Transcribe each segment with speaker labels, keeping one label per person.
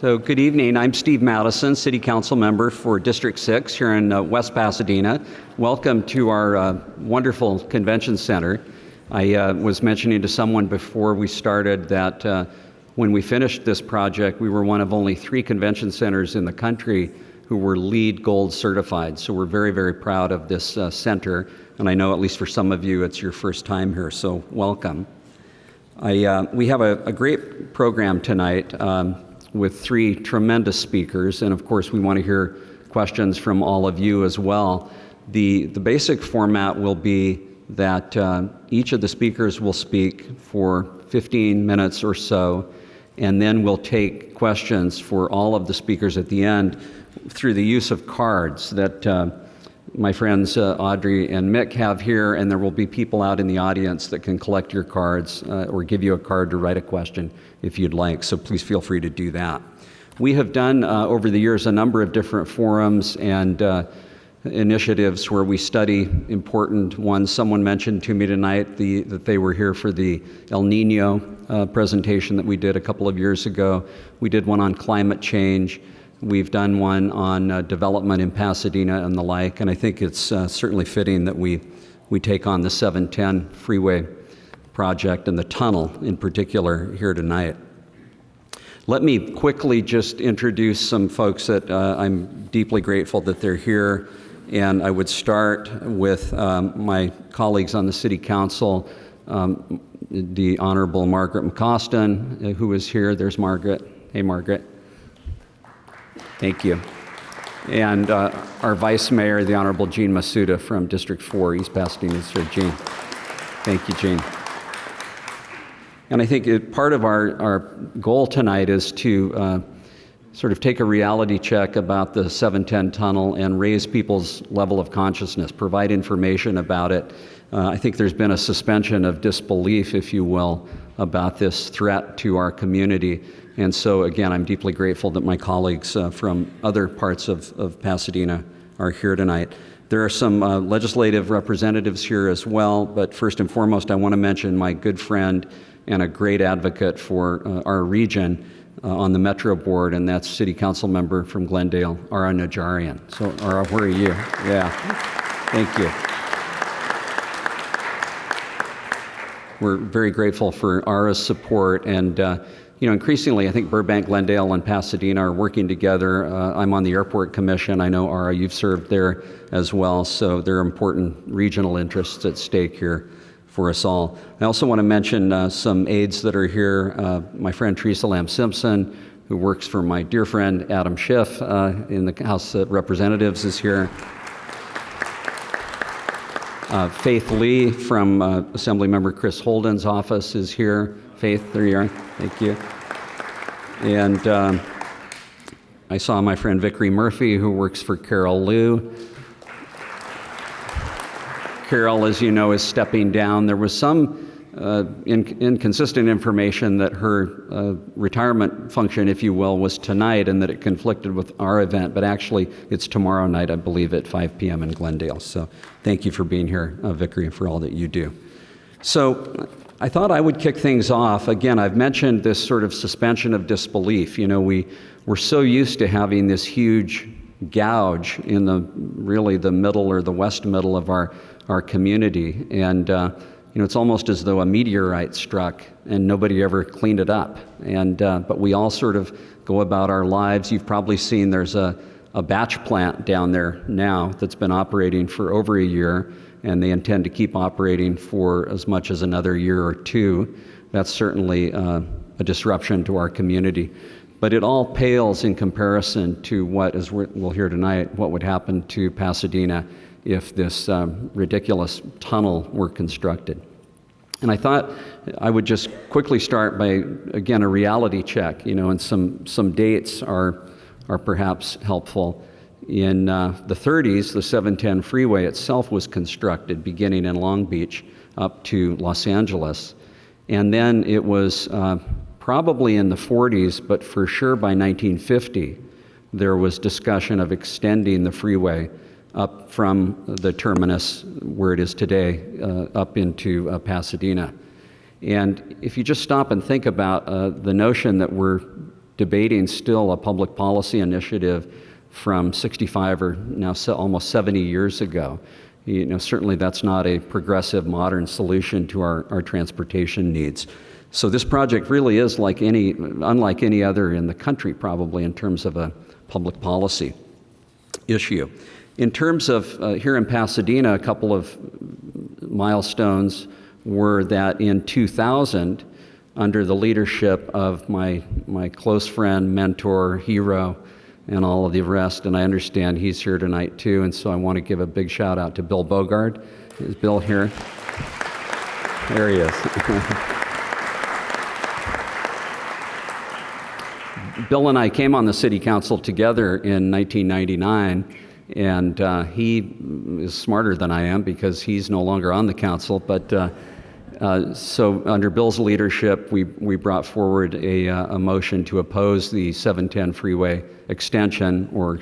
Speaker 1: So good evening. I'm Steve Madison, City Council member for District 6 here in West Pasadena. Welcome to our wonderful convention center. I was mentioning to someone before we started that when we finished this project, we were one of only 3 convention centers in the country who were LEED Gold certified. So we're very, very proud of this center. And I know at least for some of you, it's your first time here, so welcome. We have a great program tonight with 3 tremendous speakers, and of course we want to hear questions from all of you as well. The basic format will be that each of the speakers will speak for 15 minutes or so, and then we'll take questions for all of the speakers at the end through the use of cards that my friends Audrey and Mick have here, and there will be people out in the audience that can collect your cards or give you a card to write a question if you'd like, so please feel free to do that. We have done over the years a number of different forums and initiatives where we study important ones. Someone mentioned to me tonight that they were here for the El Nino presentation that we did a couple of years ago. We did one on climate change. We've done one on development in Pasadena and the like, and I think it's certainly fitting that we take on the 710 freeway project and the tunnel in particular here tonight. Let me quickly just introduce some folks that I'm deeply grateful that they're here, and I would start with my colleagues on the City Council, the Honorable Margaret McCostin, who is here. There's Margaret. Hey, Margaret. Thank you. And our Vice Mayor, the Honorable Jean Masuda from District 4, East Pasadena. Sir Jean. Thank you, Jean. And I think part of our goal tonight is to sort of take a reality check about the 710 tunnel and raise people's level of consciousness, provide information about it. I think there's been a suspension of disbelief, if you will, about this threat to our community. And so, again, I'm deeply grateful that my colleagues from other parts of Pasadena are here tonight. There are some legislative representatives here as well, but first and foremost, I want to mention my good friend and a great advocate for our region on the Metro Board, and that's City Council member from Glendale, Ara Najarian. So, Ara, where are you? Yeah, thank you. We're very grateful for Ara's support, and increasingly, I think Burbank, Glendale, and Pasadena are working together. I'm on the Airport Commission. I know, Ara, you've served there as well, so there are important regional interests at stake here for us all. I also want to mention some aides that are here. My friend Teresa Lamb Simpson, who works for my dear friend Adam Schiff in the House of Representatives, is here. Faith Lee from Assemblymember Chris Holden's office is here. Faith, there you are. Thank you. And I saw my friend Vickery Murphy, who works for Carol Liu. Carol, as you know, is stepping down. There was some inconsistent information that her retirement function, if you will, was tonight and that it conflicted with our event, but actually it's tomorrow night, I believe, at 5 p.m. in Glendale. So thank you for being here, Vickery, and for all that you do. So I thought I would kick things off. Again, I've mentioned this sort of suspension of disbelief. You know, we're so used to having this huge gouge in really the middle or the west middle of our community. And, it's almost as though a meteorite struck and nobody ever cleaned it up. And, but we all sort of go about our lives. You've probably seen there's a batch plant down there now that's been operating for over a year, and they intend to keep operating for as much as another year or 2. That's certainly a disruption to our community. But it all pales in comparison to what, as we'll hear tonight, what would happen to Pasadena if this ridiculous tunnel were constructed. And I thought I would just quickly start by, again, a reality check, and some dates are perhaps helpful. In the 30s, the 710 freeway itself was constructed, beginning in Long Beach up to Los Angeles. And then it was probably in the 40s, but for sure by 1950, there was discussion of extending the freeway up from the terminus where it is today up into Pasadena. And if you just stop and think about the notion that we're debating still a public policy initiative from 65 or now almost 70 years ago. Certainly that's not a progressive modern solution to our transportation needs. So this project really is unlike any other in the country, probably, in terms of a public policy issue. In terms of here in Pasadena, a couple of milestones were that in 2000, under the leadership of my close friend, mentor, hero, and all of the rest, and I understand he's here tonight too, and so I want to give a big shout out to Bill Bogard. Is Bill here? There he is. Bill and I came on the city council together in 1999, and he is smarter than I am because he's no longer on the council, but so under Bill's leadership, we brought forward a motion to oppose the 710 freeway extension, or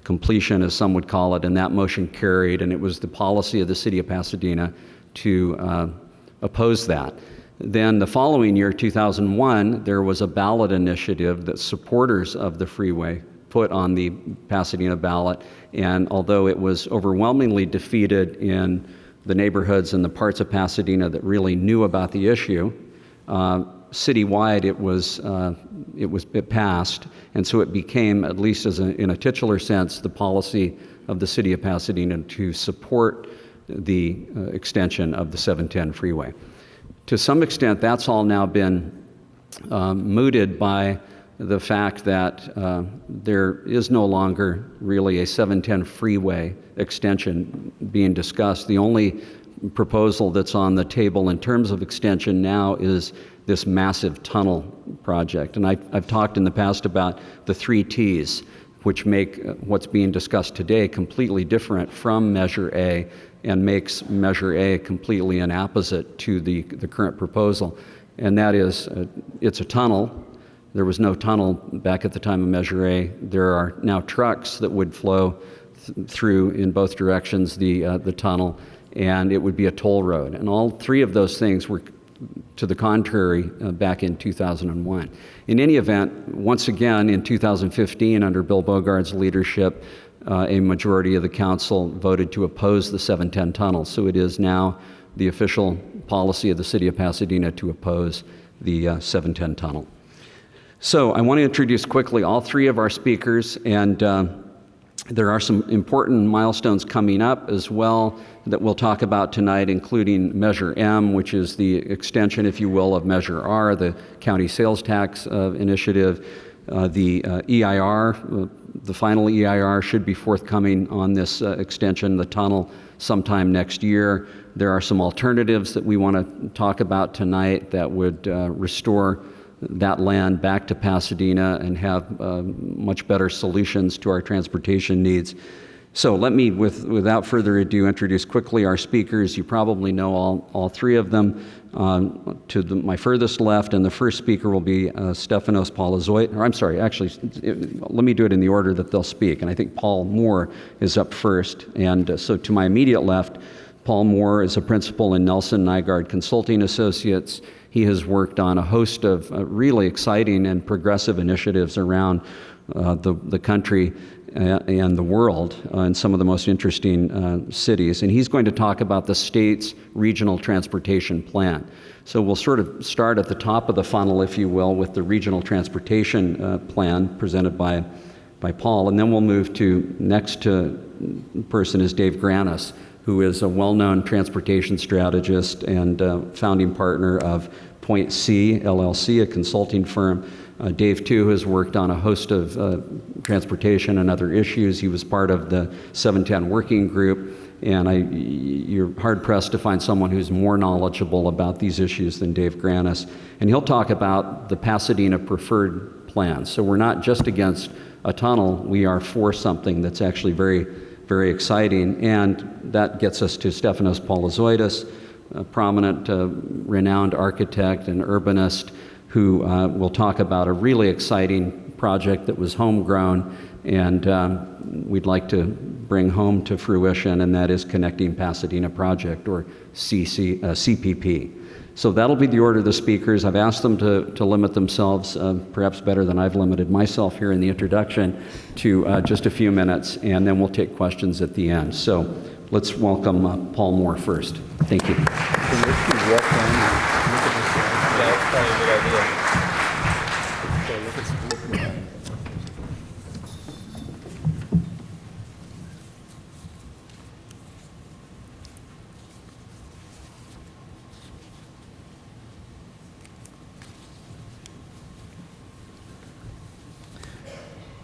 Speaker 1: completion as some would call it, and that motion carried, and it was the policy of the city of Pasadena to oppose that. Then the following year, 2001, there was a ballot initiative that supporters of the freeway put on the Pasadena ballot, and although it was overwhelmingly defeated in the neighborhoods and the parts of Pasadena that really knew about the issue, citywide it passed, and so it became, at least in a titular sense, the policy of the city of Pasadena to support the extension of the 710 freeway. To some extent, that's all now been mooted by the fact that there is no longer really a 710 freeway extension being discussed. The only proposal that's on the table in terms of extension now is this massive tunnel project. And I've talked in the past about the 3 T's, which make what's being discussed today completely different from Measure A, and makes Measure A completely an opposite to the current proposal. And that is, it's a tunnel. There was no tunnel back at the time of Measure A. There are now trucks that would flow through in both directions the tunnel, and it would be a toll road. And all 3 of those things were to the contrary back in 2001. In any event, once again in 2015, under Bill Bogard's leadership, a majority of the council voted to oppose the 710 tunnel. So it is now the official policy of the city of Pasadena to oppose the 710 tunnel. So I want to introduce quickly all 3 of our speakers, and there are some important milestones coming up as well that we'll talk about tonight, including Measure M, which is the extension, if you will, of Measure R, the county sales tax initiative. The EIR, the final EIR should be forthcoming on this extension, the tunnel, sometime next year. There are some alternatives that we want to talk about tonight that would restore that land back to Pasadena and have much better solutions to our transportation needs. So let me, without further ado, introduce quickly our speakers. You probably know all 3 of them. To my furthest left, and the first speaker will be Stefanos Polyzoides, or I'm sorry, actually, let me do it in the order that they'll speak, and I think Paul Moore is up first. And so to my immediate left, Paul Moore is a principal in Nelson Nygaard Consulting Associates. He has worked on a host of really exciting and progressive initiatives around the country and the world in some of the most interesting cities. And he's going to talk about the state's regional transportation plan. So we'll sort of start at the top of the funnel, if you will, with the regional transportation plan presented by Paul. And then we'll move to next person is Dave Grannis, who is a well-known transportation strategist and founding partner of pointC, LLC, a consulting firm. Dave, too, has worked on a host of transportation and other issues. He was part of the 710 working group, and you're hard-pressed to find someone who's more knowledgeable about these issues than Dave Grannis. And he'll talk about the Pasadena Preferred Plan. So we're not just against a tunnel, we are for something that's actually very, very exciting. And that gets us to Stefanos Polyzoides, a prominent, renowned architect and urbanist, who will talk about a really exciting project that was homegrown and we'd like to bring home to fruition, and that is Connecting Pasadena Project, or CPP. So that'll be the order of the speakers. I've asked them to limit themselves, perhaps better than I've limited myself here in the introduction, to just a few minutes, and then we'll take questions at the end. So let's welcome Paul Moore first. Thank you.
Speaker 2: That's probably a good idea.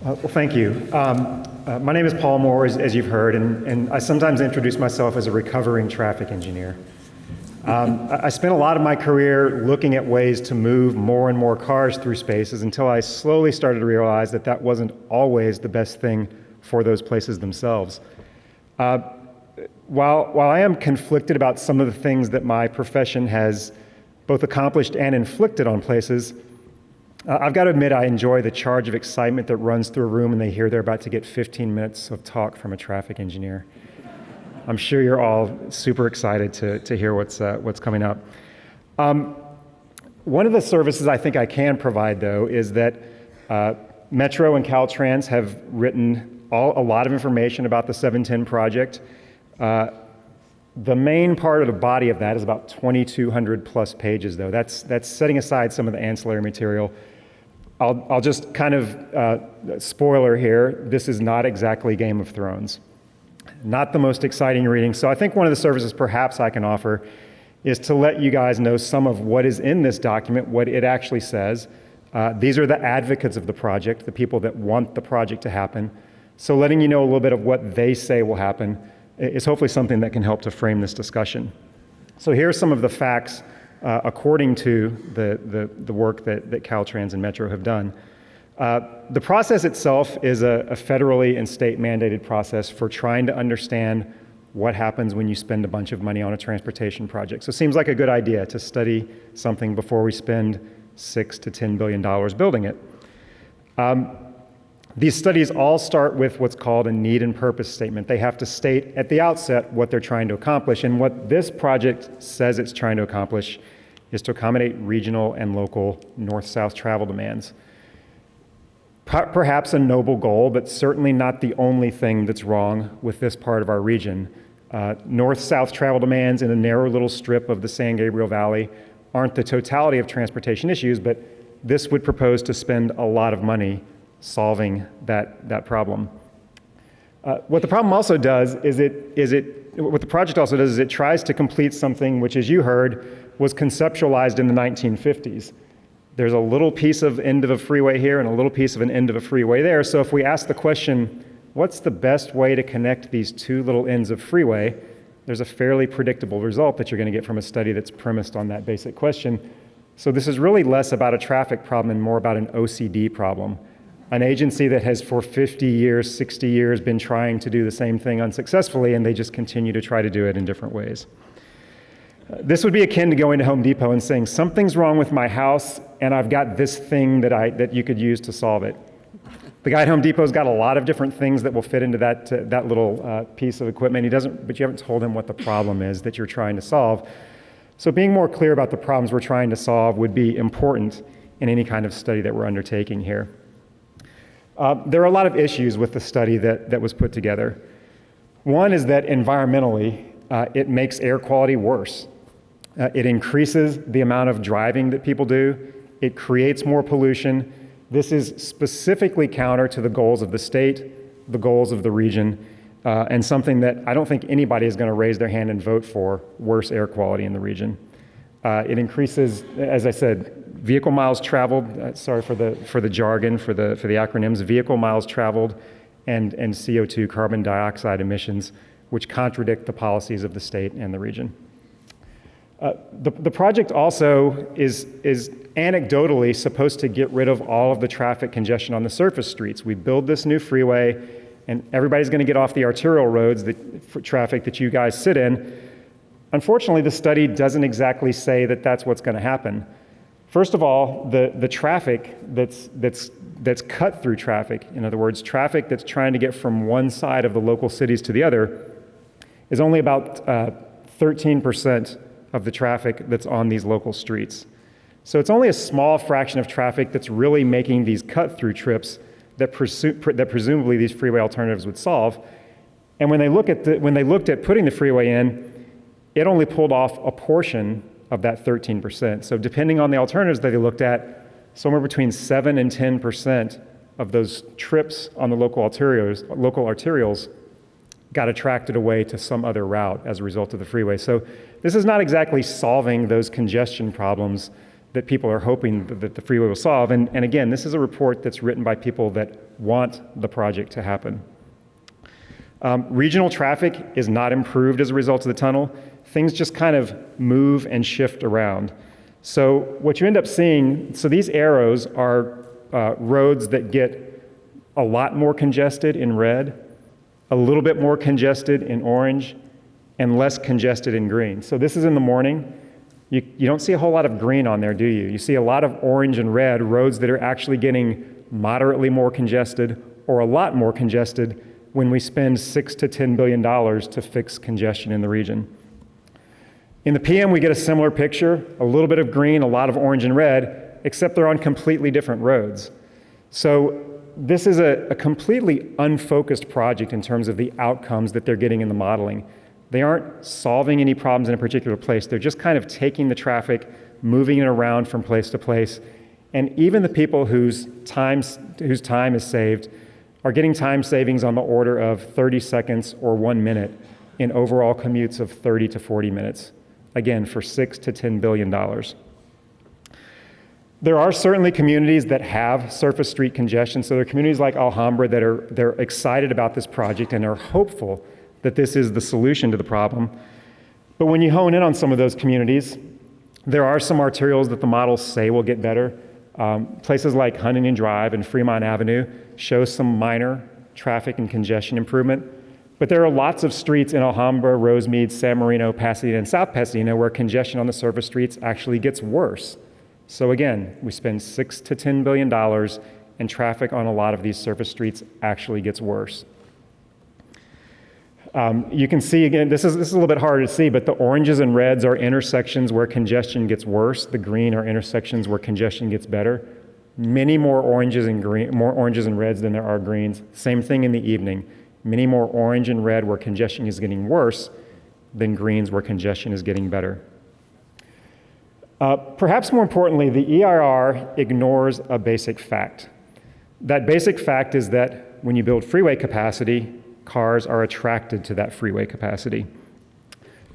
Speaker 3: Well, thank you. My name is Paul Moore, as you've heard, and I sometimes introduce myself as a recovering traffic engineer. I spent a lot of my career looking at ways to move more and more cars through spaces until I slowly started to realize that that wasn't always the best thing for those places themselves. While I am conflicted about some of the things that my profession has both accomplished and inflicted on places, I've got to admit I enjoy the charge of excitement that runs through a room and they hear they're about to get 15 minutes of talk from a traffic engineer. I'm sure you're all super excited to hear what's coming up. One of the services I think I can provide, though, is that Metro and Caltrans have written a lot of information about the 710 project. The main part of the body of that is about 2,200 plus pages, though. That's setting aside some of the ancillary material. I'll just kind of spoiler here, this is not exactly Game of Thrones. Not the most exciting reading. So I think one of the services perhaps I can offer is to let you guys know some of what is in this document, what it actually says. These are the advocates of the project, the people that want the project to happen. So letting you know a little bit of what they say will happen is hopefully something that can help to frame this discussion. So here are some of the facts according to the work that Caltrans and Metro have done. The process itself is a federally and state mandated process for trying to understand what happens when you spend a bunch of money on a transportation project. So it seems like a good idea to study something before we spend $6 to $10 billion building it. These studies all start with what's called a need and purpose statement. They have to state at the outset what they're trying to accomplish, and what this project says it's trying to accomplish is to accommodate regional and local north-south travel demands. Perhaps a noble goal, but certainly not the only thing that's wrong with this part of our region. North-south travel demands in a narrow little strip of the San Gabriel Valley aren't the totality of transportation issues, but this would propose to spend a lot of money solving that problem. What the problem also does what the project also does is it tries to complete something which, as you heard, was conceptualized in the 1950s. There's a little piece of end of a freeway here and a little piece of an end of a freeway there. So if we ask the question, what's the best way to connect these two little ends of freeway? There's a fairly predictable result that you're going to get from a study that's premised on that basic question. So this is really less about a traffic problem and more about an OCD problem. An agency that has for 50 years, 60 years been trying to do the same thing unsuccessfully, and they just continue to try to do it in different ways. This would be akin to going to Home Depot and saying, something's wrong with my house, and I've got this thing that you could use to solve it. The guy at Home Depot's got a lot of different things that will fit into that little piece of equipment. But you haven't told him what the problem is that you're trying to solve. So being more clear about the problems we're trying to solve would be important in any kind of study that we're undertaking here. There are a lot of issues with the study that was put together. One is that environmentally, it makes air quality worse. It increases the amount of driving that people do. It creates more pollution. This is specifically counter to the goals of the state, the goals of the region, and something that I don't think anybody is going to raise their hand and vote for, worse air quality in the region. It increases, as I said, vehicle miles traveled, sorry for the jargon, for the acronyms, vehicle miles traveled and CO2, carbon dioxide emissions, which contradict the policies of the state and the region. The project also is anecdotally supposed to get rid of all of the traffic congestion on the surface streets. We build this new freeway, and everybody's going to get off the arterial roads, for traffic that you guys sit in. Unfortunately, the study doesn't exactly say that that's what's going to happen. First of all, the traffic that's cut through traffic, in other words, traffic that's trying to get from one side of the local cities to the other, is only about 13% of the traffic that's on these local streets. So it's only a small fraction of traffic that's really making these cut-through trips that presumably these freeway alternatives would solve. And when they looked at putting the freeway in, it only pulled off a portion of that 13%. So depending on the alternatives that they looked at, somewhere between 7 and 10% of those trips on the local arterials got attracted away to some other route as a result of the freeway. So this is not exactly solving those congestion problems that people are hoping that the freeway will solve. And again, this is a report that's written by people that want the project to happen. Regional traffic is not improved as a result of the tunnel. Things just kind of move and shift around. So what you end up seeing, so these arrows are roads that get a lot more congested in red, a little bit more congested in orange, and less congested in green. So this is in the morning. You don't see a whole lot of green on there, do you? You see a lot of orange and red, roads that are actually getting moderately more congested or a lot more congested when we spend $6 to $10 billion to fix congestion in the region. In the PM, we get a similar picture, a little bit of green, a lot of orange and red, except they're on completely different roads. So this is a completely unfocused project in terms of the outcomes that they're getting in the modeling. They aren't solving any problems in a particular place. They're just kind of taking the traffic, moving it around from place to place. And even the people whose time is saved are getting time savings on the order of 30 seconds or 1 minute in overall commutes of 30 to 40 minutes. Again, for $6 to $10 billion. There are certainly communities that have surface street congestion. So there are communities like Alhambra that they're excited about this project and are hopeful that this is the solution to the problem. But when you hone in on some of those communities, there are some arterials that the models say will get better. Places like Huntington Drive and Fremont Avenue show some minor traffic and congestion improvement. But there are lots of streets in Alhambra, Rosemead, San Marino, Pasadena, and South Pasadena where congestion on the surface streets actually gets worse. So again, we spend $6 to $10 billion and traffic on a lot of these surface streets actually gets worse. You can see, again, this is a little bit harder to see, but the oranges and reds are intersections where congestion gets worse. The green are intersections where congestion gets better. Many more oranges and reds than there are greens. Same thing in the evening. Many more orange and red where congestion is getting worse than greens where congestion is getting better. Perhaps more importantly, the EIR ignores a basic fact. That basic fact is that when you build freeway capacity, cars are attracted to that freeway capacity.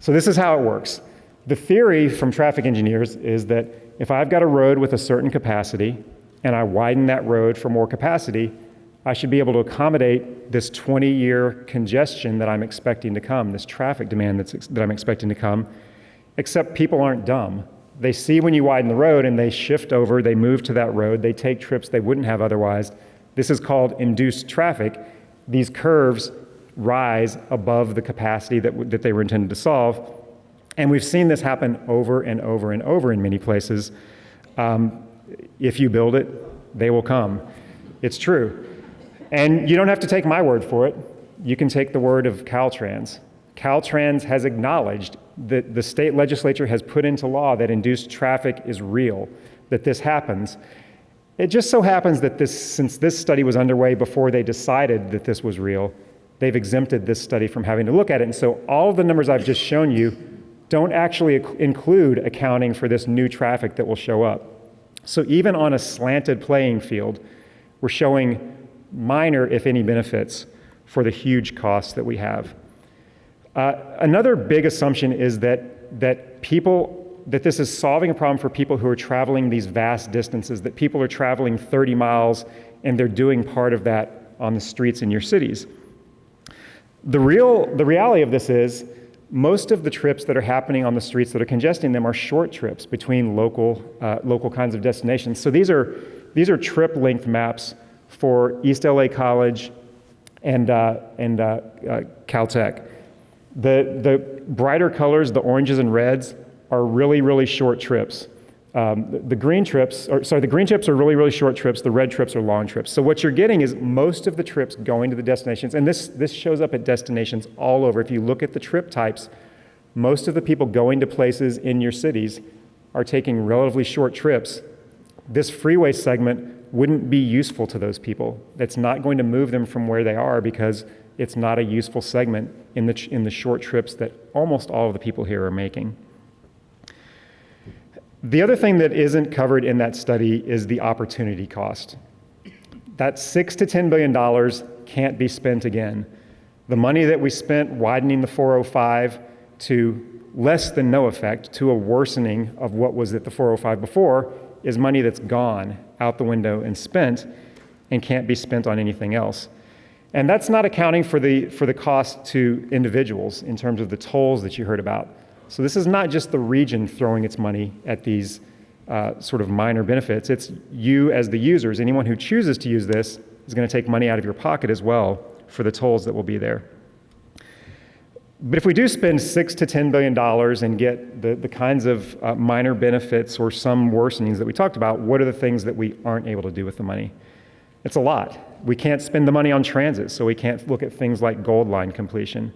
Speaker 3: So this is how it works. The theory from traffic engineers is that if I've got a road with a certain capacity and I widen that road for more capacity, I should be able to accommodate this 20-year congestion that I'm expecting to come, this traffic demand that I'm expecting to come, except people aren't dumb. They see when you widen the road and they shift over, they move to that road, they take trips they wouldn't have otherwise. This is called induced traffic. These curves rise above the capacity that they were intended to solve. And we've seen this happen over and over and over in many places. If you build it, they will come. It's true. And you don't have to take my word for it. You can take the word of Caltrans. Caltrans has acknowledged that the state legislature has put into law that induced traffic is real, that this happens. It just so happens that since this study was underway before they decided that this was real, they've exempted this study from having to look at it. And so all of the numbers I've just shown you don't actually include accounting for this new traffic that will show up. So even on a slanted playing field, we're showing minor, if any, benefits for the huge costs that we have. Another big assumption is that this is solving a problem for people who are traveling these vast distances, that people are traveling 30 miles and they're doing part of that on the streets in your cities. The reality of this is most of the trips that are happening on the streets that are congesting them are short trips between local kinds of destinations. So these are trip length maps for East LA College and Caltech. The brighter colors, the oranges and reds, are really, really short trips. The green trips are really, really short trips. The red trips are long trips. So what you're getting is most of the trips going to the destinations, and this shows up at destinations all over. If you look at the trip types Most of the people going to places in your cities are taking relatively short trips. This freeway segment wouldn't be useful to those people. That's not going to move them from where they are because it's not a useful segment in the short trips that almost all of the people here are making. The other thing that isn't covered in that study is the opportunity cost. That $6 to $10 billion can't be spent again. The money that we spent widening the 405 to less than no effect, to a worsening of what was at the 405 before, is money that's gone out the window and spent and can't be spent on anything else. And that's not accounting for the cost to individuals in terms of the tolls that you heard about. So this is not just the region throwing its money at these sort of minor benefits. It's you as the users. Anyone who chooses to use this is going to take money out of your pocket as well for the tolls that will be there. But if we do spend $6 to $10 billion and get the kinds of minor benefits or some worsenings that we talked about, what are the things that we aren't able to do with the money? It's a lot. We can't spend the money on transit, so we can't look at things like Gold Line completion.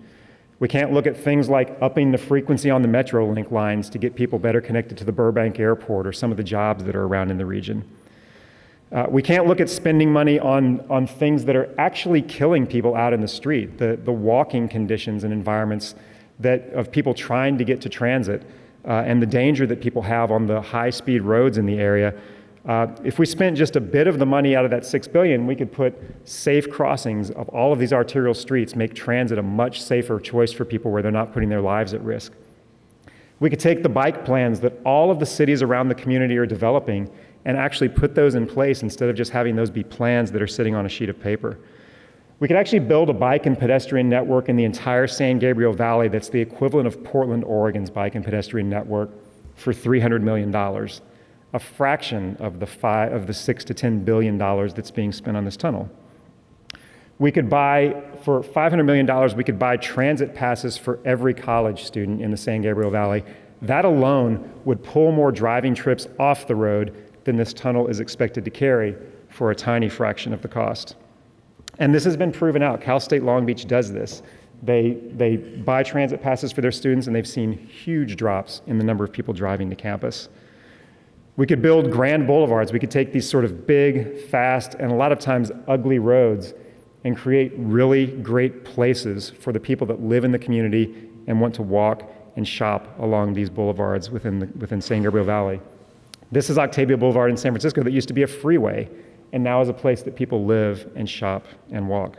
Speaker 3: We can't look at things like upping the frequency on the Metrolink lines to get people better connected to the Burbank Airport or some of the jobs that are around in the region. We can't look at spending money on things that are actually killing people out in the street, the walking conditions and environments of people trying to get to transit, and the danger that people have on the high-speed roads in the area. If we spent just a bit of the money out of that $6 billion, we could put safe crossings of all of these arterial streets, make transit a much safer choice for people where they're not putting their lives at risk. We could take the bike plans that all of the cities around the community are developing and actually put those in place instead of just having those be plans that are sitting on a sheet of paper. We could actually build a bike and pedestrian network in the entire San Gabriel Valley that's the equivalent of Portland, Oregon's bike and pedestrian network for $300 million, a fraction of the $6 to $10 billion that's being spent on this tunnel. We could buy, for $500 million, we could buy transit passes for every college student in the San Gabriel Valley. That alone would pull more driving trips off the road than this tunnel is expected to carry for a tiny fraction of the cost. And this has been proven out. Cal State Long Beach does this. They buy transit passes for their students, and they've seen huge drops in the number of people driving to campus. We could build grand boulevards. We could take these sort of big, fast, and a lot of times ugly roads and create really great places for the people that live in the community and want to walk and shop along these boulevards within San Gabriel Valley. This is Octavia Boulevard in San Francisco that used to be a freeway and now is a place that people live and shop and walk.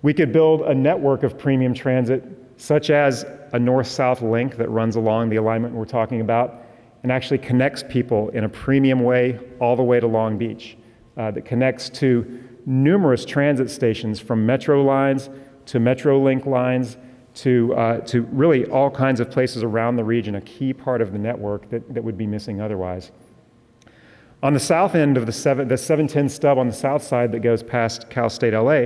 Speaker 3: We could build a network of premium transit, such as a north-south link that runs along the alignment we're talking about and actually connects people in a premium way all the way to Long Beach, that connects to numerous transit stations from Metro lines to Metrolink lines to really all kinds of places around the region, a key part of the network that would be missing otherwise. On the south end of the 710 stub on the south side that goes past Cal State LA,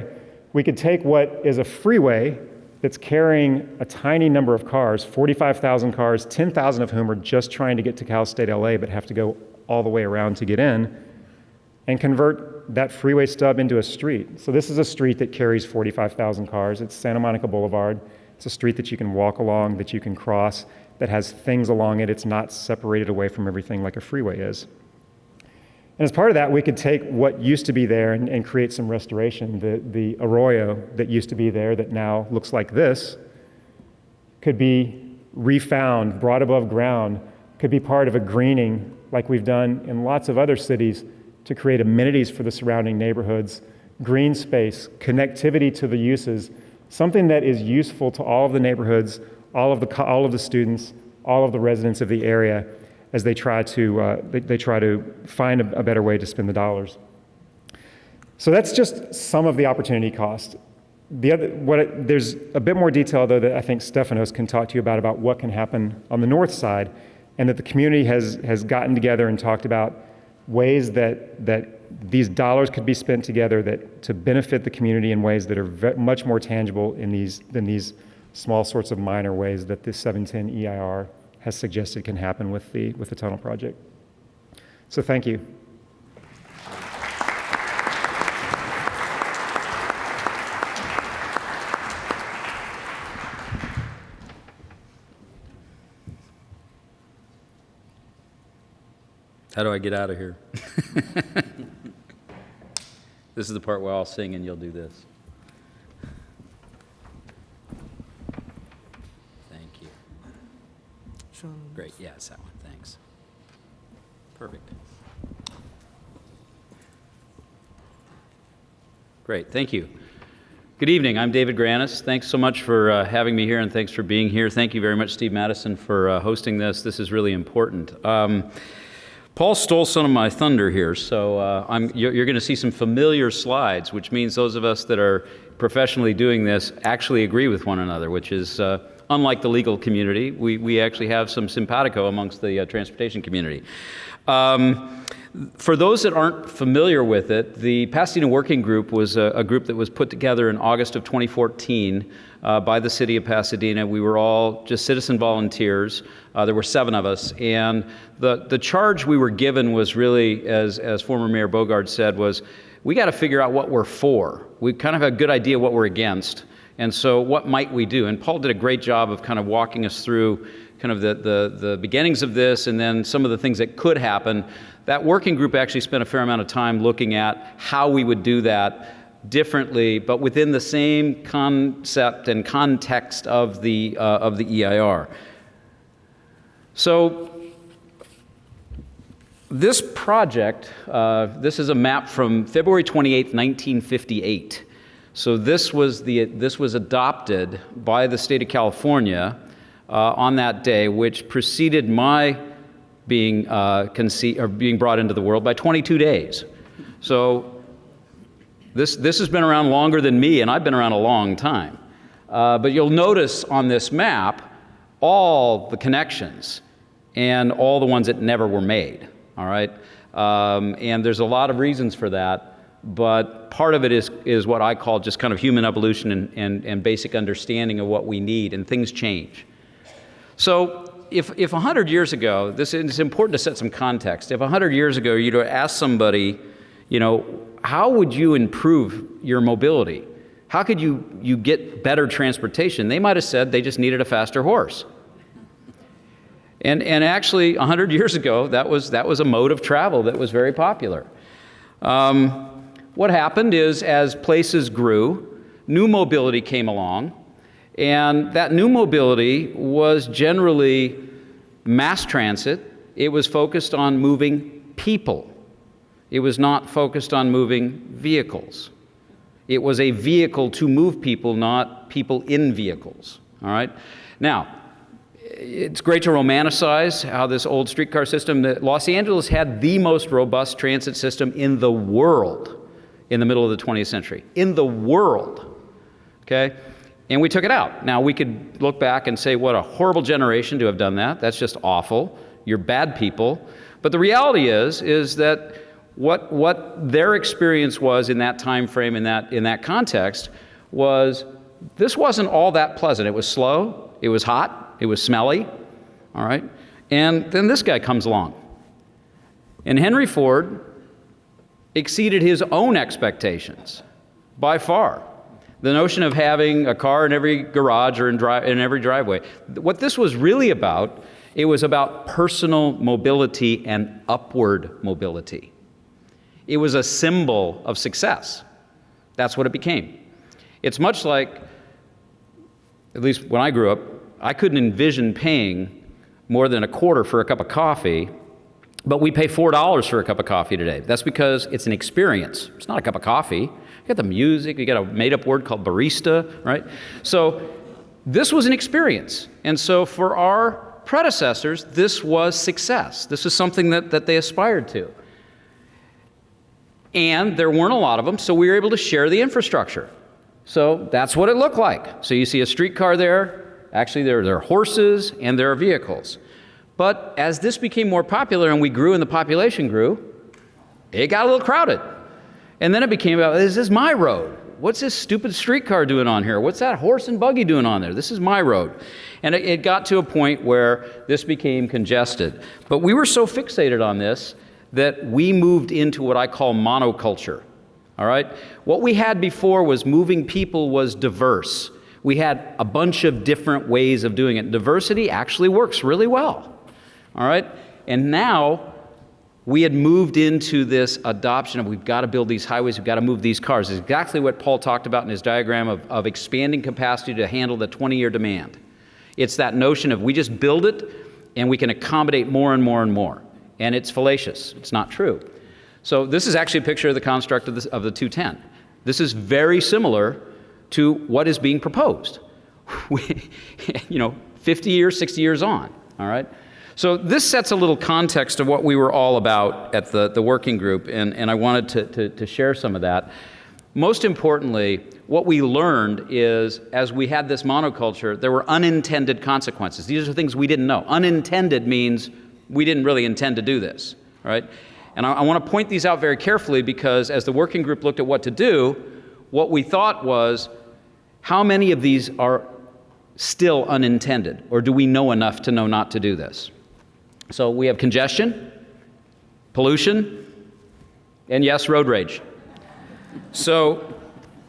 Speaker 3: we could take what is a freeway that's carrying a tiny number of cars, 45,000 cars, 10,000 of whom are just trying to get to Cal State LA but have to go all the way around to get in, and convert that freeway stub into a street. So this is a street that carries 45,000 cars. It's Santa Monica Boulevard. It's a street that you can walk along, that you can cross, that has things along it. It's not separated away from everything like a freeway is. And as part of that, we could take what used to be there and create some restoration. The arroyo that used to be there that now looks like this could be refound, brought above ground, could be part of a greening like we've done in lots of other cities to create amenities for the surrounding neighborhoods, green space, connectivity to the uses, something that is useful to all of the neighborhoods, all of the students, all of the residents of the area as they try to find a better way to spend the dollars. So that's just some of the opportunity cost. There's a bit more detail, though, that I think Stefanos can talk to you about what can happen on the north side, and that the community has gotten together and talked about ways that these dollars could be spent together to benefit the community in ways that are much more tangible than these small sorts of minor ways that this 710 EIR has suggested can happen with the tunnel project. So thank you.
Speaker 4: How do I get out of here? This is the part where I'll sing and you'll do this. Thank you. Great. Yeah, it's that one. Thanks. Perfect. Great. Thank you. Good evening. I'm David Grannis. Thanks so much for having me here, and thanks for being here. Thank you very much, Steve Madison, for hosting this. This is really important. Paul stole some of my thunder here, so you're going to see some familiar slides, which means those of us that are professionally doing this actually agree with one another, which is unlike the legal community. We actually have some simpatico amongst the transportation community. For those that aren't familiar with it, the Pasadena Working Group was a group that was put together in August of 2014 by the city of Pasadena. We were all just citizen volunteers. There were 7 of us, and the charge we were given was really, as former Mayor Boulevard said, was we got to figure out what we're for. We kind of have a good idea what we're against, and so what might we do? And Paul did a great job of kind of walking us through kind of the beginnings of this, and then some of the things that could happen. That working group actually spent a fair amount of time looking at how we would do that differently, but within the same concept and context of the EIR. So this project, this is a map from February 28, 1958. So this was adopted by the state of California on that day, which preceded my being being brought into the world by 22 days. So this has been around longer than me, and I've been around a long time. But you'll notice on this map all the connections and all the ones that never were made, all right? And there's a lot of reasons for that, but part of it is what I call just kind of human evolution and basic understanding of what we need, and things change. So if 100 years ago, it's important to set some context. If 100 years ago you'd have asked somebody, you know, how would you improve your mobility? How could you get better transportation? They might have said they just needed a faster horse. And actually 100 years ago, that was a mode of travel that was very popular. What happened is, as places grew, new mobility came along. And that new mobility was generally mass transit. It was focused on moving people. It was not focused on moving vehicles. It was a vehicle to move people, not people in vehicles, all right? Now, it's great to romanticize how this old streetcar system, that Los Angeles had the most robust transit system in the world in the middle of the 20th century. In the world, okay? And we took it out. Now, we could look back and say, what a horrible generation to have done that. That's just awful. You're bad people. But the reality is that what their experience was in that time frame, in that context, was this wasn't all that pleasant. It was slow, it was hot, it was smelly, all right? And then this guy comes along. And Henry Ford exceeded his own expectations by far. The notion of having a car in every garage or in every driveway. What this was really about, it was about personal mobility and upward mobility. It was a symbol of success. That's what it became. It's much like, at least when I grew up, I couldn't envision paying more than $0.25 for a cup of coffee, but we pay $4 for a cup of coffee today. That's because it's an experience. It's not a cup of coffee. You got the music, you got a made-up word called barista, right? So this was an experience. And so for our predecessors, this was success. This is something that they aspired to. And there weren't a lot of them, so we were able to share the infrastructure. So that's what it looked like. So you see a streetcar there. Actually, there are horses and there are vehicles. But as this became more popular and we grew and the population grew, it got a little crowded. And then it became about, this is my road. What's this stupid streetcar doing on here? What's that horse and buggy doing on there? This is my road. And it got to a point where this became congested. But we were so fixated on this that we moved into what I call monoculture, all right? What we had before was moving people was diverse. We had a bunch of different ways of doing it. Diversity actually works really well, all right? And now we had moved into this adoption of we've got to build these highways, we've got to move these cars. It's exactly what Paul talked about in his diagram of expanding capacity to handle the 20-year demand. It's that notion of we just build it and we can accommodate more and more and more. And it's fallacious. It's not true. So this is actually a picture of the construct of the 210. This is very similar to what is being proposed. 50 years, 60 years on, all right? So this sets a little context of what we were all about at the working group, and I wanted to share some of that. Most importantly, what we learned is, as we had this monoculture, there were unintended consequences. These are things we didn't know. Unintended means we didn't really intend to do this, right? And I want to point these out very carefully because as the working group looked at what to do, what we thought was, how many of these are still unintended? Or do we know enough to know not to do this? So we have congestion, pollution, and yes, road rage. So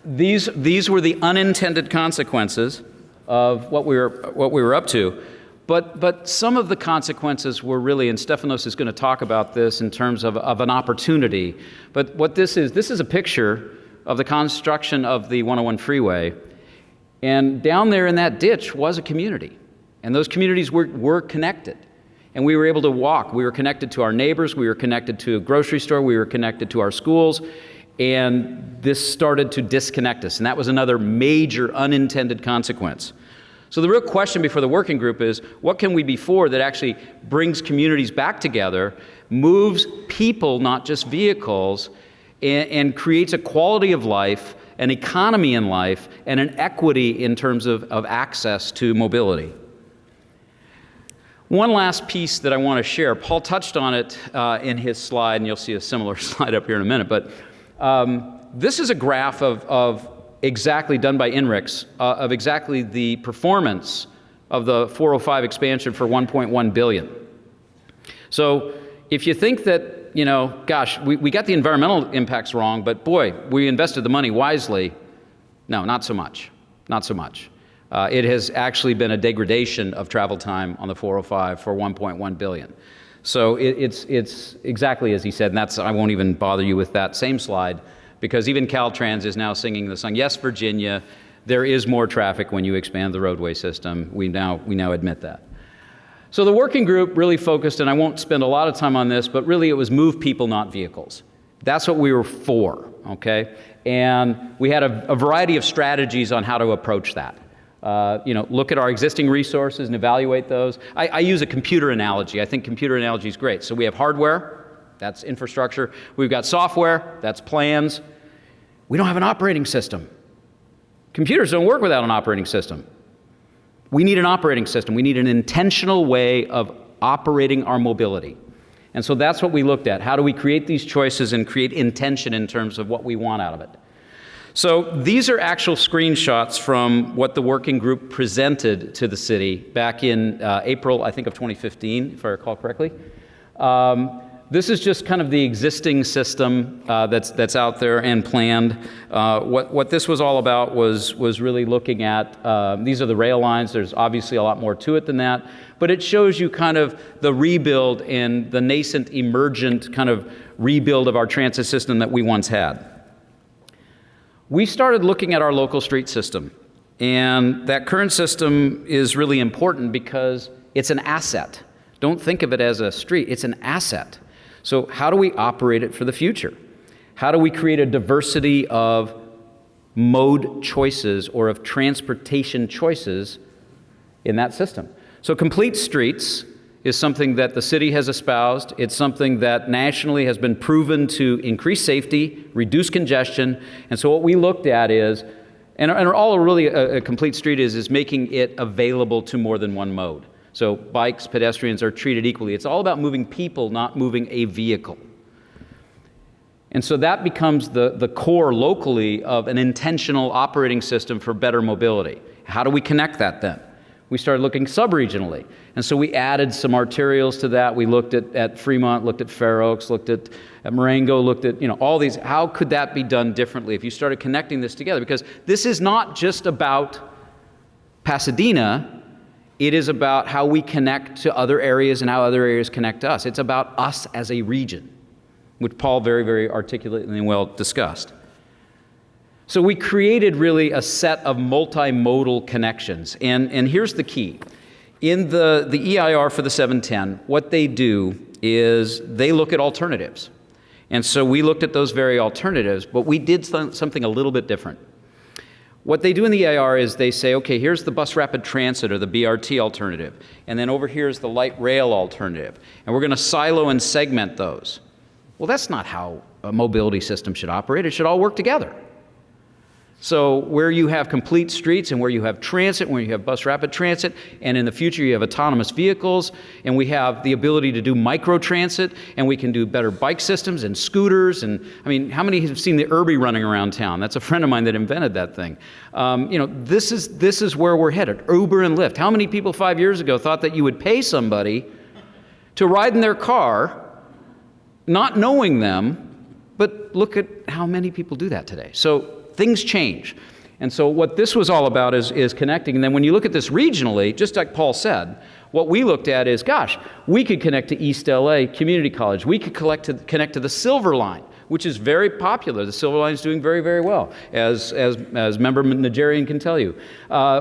Speaker 4: these were the unintended consequences of what we were up to. But some of the consequences were really, and Stefanos is going to talk about this in terms of an opportunity. But what this is a picture of the construction of the 101 freeway. And down there in that ditch was a community. And those communities were connected. And we were able to walk. We were connected to our neighbors. We were connected to a grocery store. We were connected to our schools. And this started to disconnect us. And that was another major unintended consequence. So the real question before the working group is, what can we be for that actually brings communities back together, moves people, not just vehicles, and creates a quality of life, an economy in life, and an equity in terms of access to mobility. One last piece that I want to share. Paul touched on it in his slide, and you'll see a similar slide up here in a minute. But this is a graph of exactly done by INRIX, of exactly the performance of the 405 expansion for $1.1 billion. So if you think that, gosh, we got the environmental impacts wrong, but boy, we invested the money wisely. No, not so much. Not so much. It has actually been a degradation of travel time on the 405 for $1.1 billion. So it's exactly as he said, and I won't even bother you with that same slide, because even Caltrans is now singing the song. Yes, Virginia, there is more traffic when you expand the roadway system. We now admit that. So the working group really focused, and I won't spend a lot of time on this, but really it was move people, not vehicles. That's what we were for, okay? And we had a variety of strategies on how to approach that. Look at our existing resources and evaluate those. I use a computer analogy. I think computer analogy is great. So we have hardware, that's infrastructure. We've got software, that's plans. We don't have an operating system. Computers don't work without an operating system. We need an operating system. We need an intentional way of operating our mobility. And so that's what we looked at. How do we create these choices and create intention in terms of what we want out of it? So these are actual screenshots from what the working group presented to the city back in April, I think, of 2015, if I recall correctly. This is just kind of the existing system that's out there and planned. What this was all about was really looking at, these are the rail lines. There's obviously a lot more to it than that, but it shows you kind of the rebuild and the nascent, emergent kind of rebuild of our transit system that we once had. We started looking at our local street system, and that current system is really important because it's an asset. Don't think of it as a street, it's an asset. So how do we operate it for the future? How do we create a diversity of mode choices or of transportation choices in that system? So complete streets is something that the city has espoused. It's something that nationally has been proven to increase safety, reduce congestion. And so what we looked at is, and all really a complete street is making it available to more than one mode. So bikes, pedestrians are treated equally. It's all about moving people, not moving a vehicle. And so that becomes the core locally of an intentional operating system for better mobility. How do we connect that then? We started looking sub-regionally. And so we added some arterials to that. We looked at Fremont, looked at Fair Oaks, looked at Marengo, looked at all these. How could that be done differently if you started connecting this together? Because this is not just about Pasadena. It is about how we connect to other areas and how other areas connect to us. It's about us as a region, which Paul very, very articulately and well discussed. So we created really a set of multimodal connections. And here's the key. In the EIR for the 710, what they do is they look at alternatives. And so we looked at those very alternatives, but we did something a little bit different. What they do in the EIR is they say, okay, here's the bus rapid transit or the BRT alternative, and then over here is the light rail alternative, and we're going to silo and segment those. Well, that's not how a mobility system should operate. It should all work together. So where you have complete streets and where you have transit, where you have bus rapid transit, and in the future you have autonomous vehicles, and we have the ability to do micro-transit, and we can do better bike systems and scooters, and I mean, how many have seen the Irby running around town? That's a friend of mine that invented that thing. This is where we're headed, Uber and Lyft. How many people 5 years ago thought that you would pay somebody to ride in their car, not knowing them, but look at how many people do that today. So things change. And so what this was all about is connecting. And then when you look at this regionally, just like Paul said, what we looked at is, gosh, we could connect to East LA Community College. We could connect to the Silver Line, which is very popular. The Silver Line is doing very, very well, as Member Nygaard can tell you.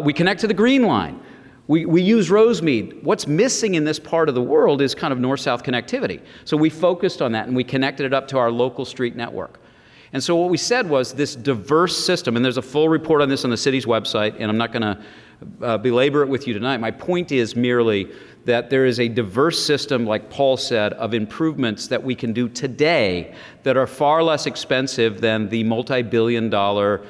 Speaker 4: We connect to the Green Line. We use Rosemead. What's missing in this part of the world is kind of north-south connectivity. So we focused on that, and we connected it up to our local street network. And so what we said was this diverse system, and there's a full report on this on the city's website, and I'm not going to belabor it with you tonight. My point is merely that there is a diverse system, like Paul said, of improvements that we can do today that are far less expensive than the multi-billion-dollar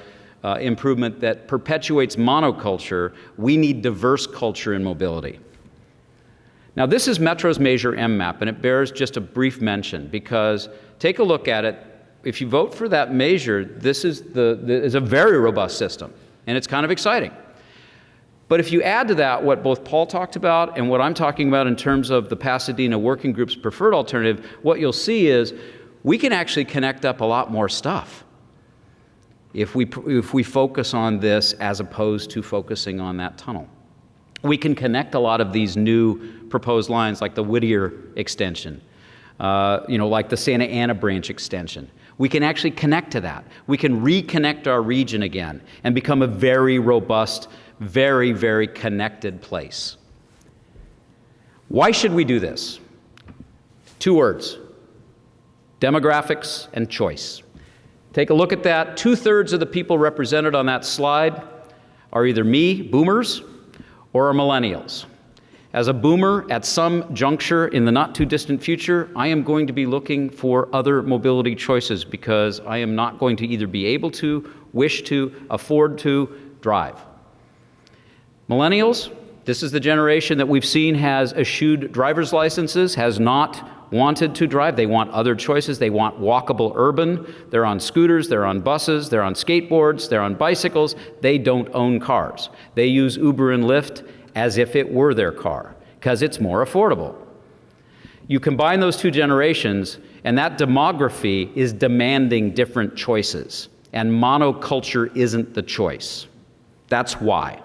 Speaker 4: improvement that perpetuates monoculture. We need diverse culture in mobility. Now, this is Metro's MEASUREM map, and it bears just a brief mention, because take a look at it. If you vote for that measure, this is a very robust system, and it's kind of exciting. But if you add to that what both Paul talked about and what I'm talking about in terms of the Pasadena Working Group's preferred alternative, what you'll see is we can actually connect up a lot more stuff if we focus on this as opposed to focusing on that tunnel. We can connect a lot of these new proposed lines, like the Whittier extension, like the Santa Ana branch extension. We can actually connect to that. We can reconnect our region again and become a very robust, very, very connected place. Why should we do this? 2 words: demographics and choice. Take a look at that. 2/3 of the people represented on that slide are either me, boomers, or are millennials. As a boomer, at some juncture in the not too distant future, I am going to be looking for other mobility choices because I am not going to either be able to, wish to, afford to drive. Millennials, this is the generation that we've seen has eschewed driver's licenses, has not wanted to drive. They want other choices. They want walkable urban. They're on scooters, they're on buses, they're on skateboards, they're on bicycles. They don't own cars. They use Uber and Lyft as if it were their car, because it's more affordable. You combine those 2 generations, and that demography is demanding different choices, and monoculture isn't the choice. That's why.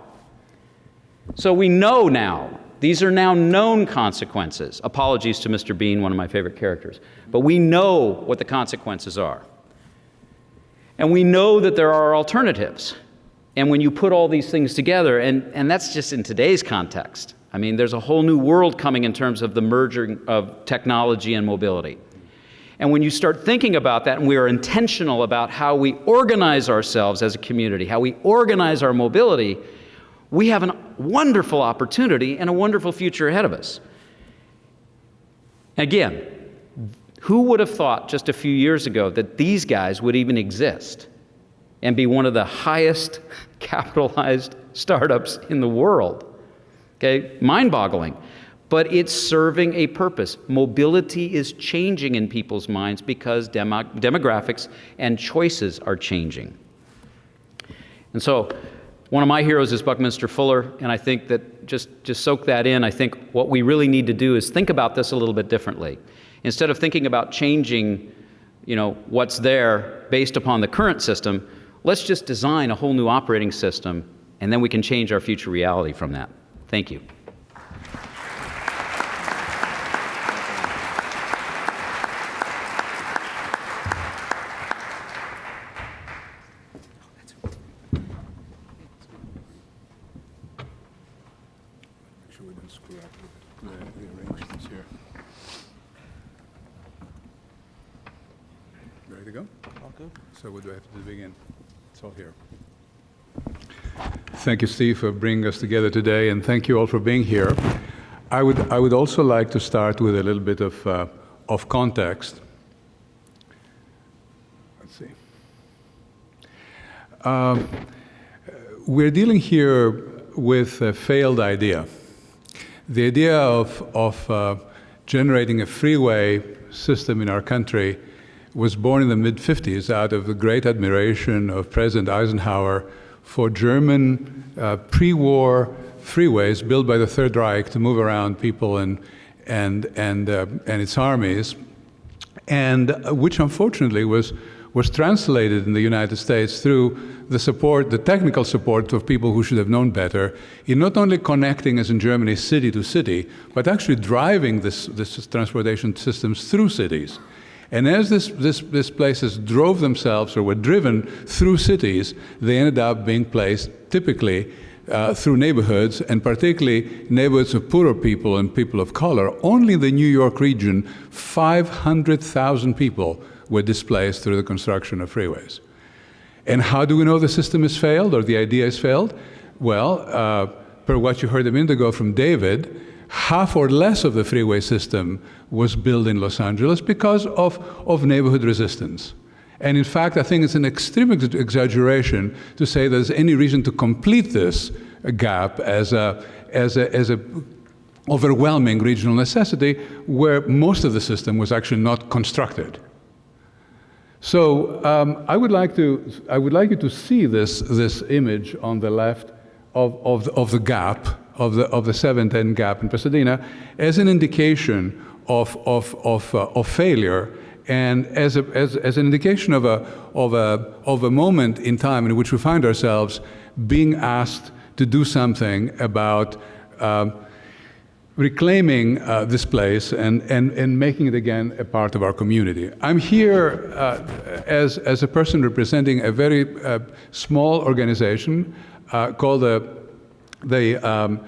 Speaker 4: So we know now, these are now known consequences. Apologies to Mr. Bean, one of my favorite characters. But we know what the consequences are. And we know that there are alternatives. And when you put all these things together, and that's just in today's context. I mean, there's a whole new world coming in terms of the merging of technology and mobility. And when you start thinking about that, and we are intentional about how we organize ourselves as a community, how we organize our mobility, we have a wonderful opportunity and a wonderful future ahead of us. Again, who would have thought just a few years ago that these guys would even exist and be one of the highest capitalized startups in the world? Okay, mind-boggling. But it's serving a purpose. Mobility is changing in people's minds because demographics and choices are changing. And so one of my heroes is Buckminster Fuller, and I think that just soak that in. I think what we really need to do is think about this a little bit differently. Instead of thinking about changing, what's there based upon the current system, let's just design a whole new operating system, and then we can change our future reality from that. Thank you.
Speaker 5: we don't screw up with the arrangements here. Ready to go?
Speaker 2: All good.
Speaker 5: So what do I have to do to begin? It's all here. Thank you, Steve, for bringing us together today, and thank you all for being here. I would also like to start with a little bit of context. Let's see. We're dealing here with a failed idea. The idea of generating a freeway system in our country was born in the mid-50s out of the great admiration of President Eisenhower for German pre-war freeways built by the Third Reich to move around people and its armies, and which unfortunately was translated in the United States through the support, the technical support of people who should have known better, in not only connecting, as in Germany, city to city, but actually driving this transportation systems through cities. And as these places drove themselves or were driven through cities, they ended up being placed typically through neighborhoods, and particularly neighborhoods of poorer people and people of color. Only in the New York region, 500,000 people were displaced through the construction of freeways. And how do we know the system has failed or the idea has failed? Well, per what you heard a minute ago from David, half or less of the freeway system was built in Los Angeles because of neighborhood resistance. And in fact, I think it's an extreme exaggeration to say there's any reason to complete this gap as a overwhelming regional necessity where most of the system was actually not constructed. So I would like you to see this image on the left of the gap, of the 710 gap in Pasadena, as an indication of failure, and as an indication of a moment in time in which we find ourselves being asked to do something about reclaiming this place and making it again a part of our community. I'm here as a person representing a very small organization called the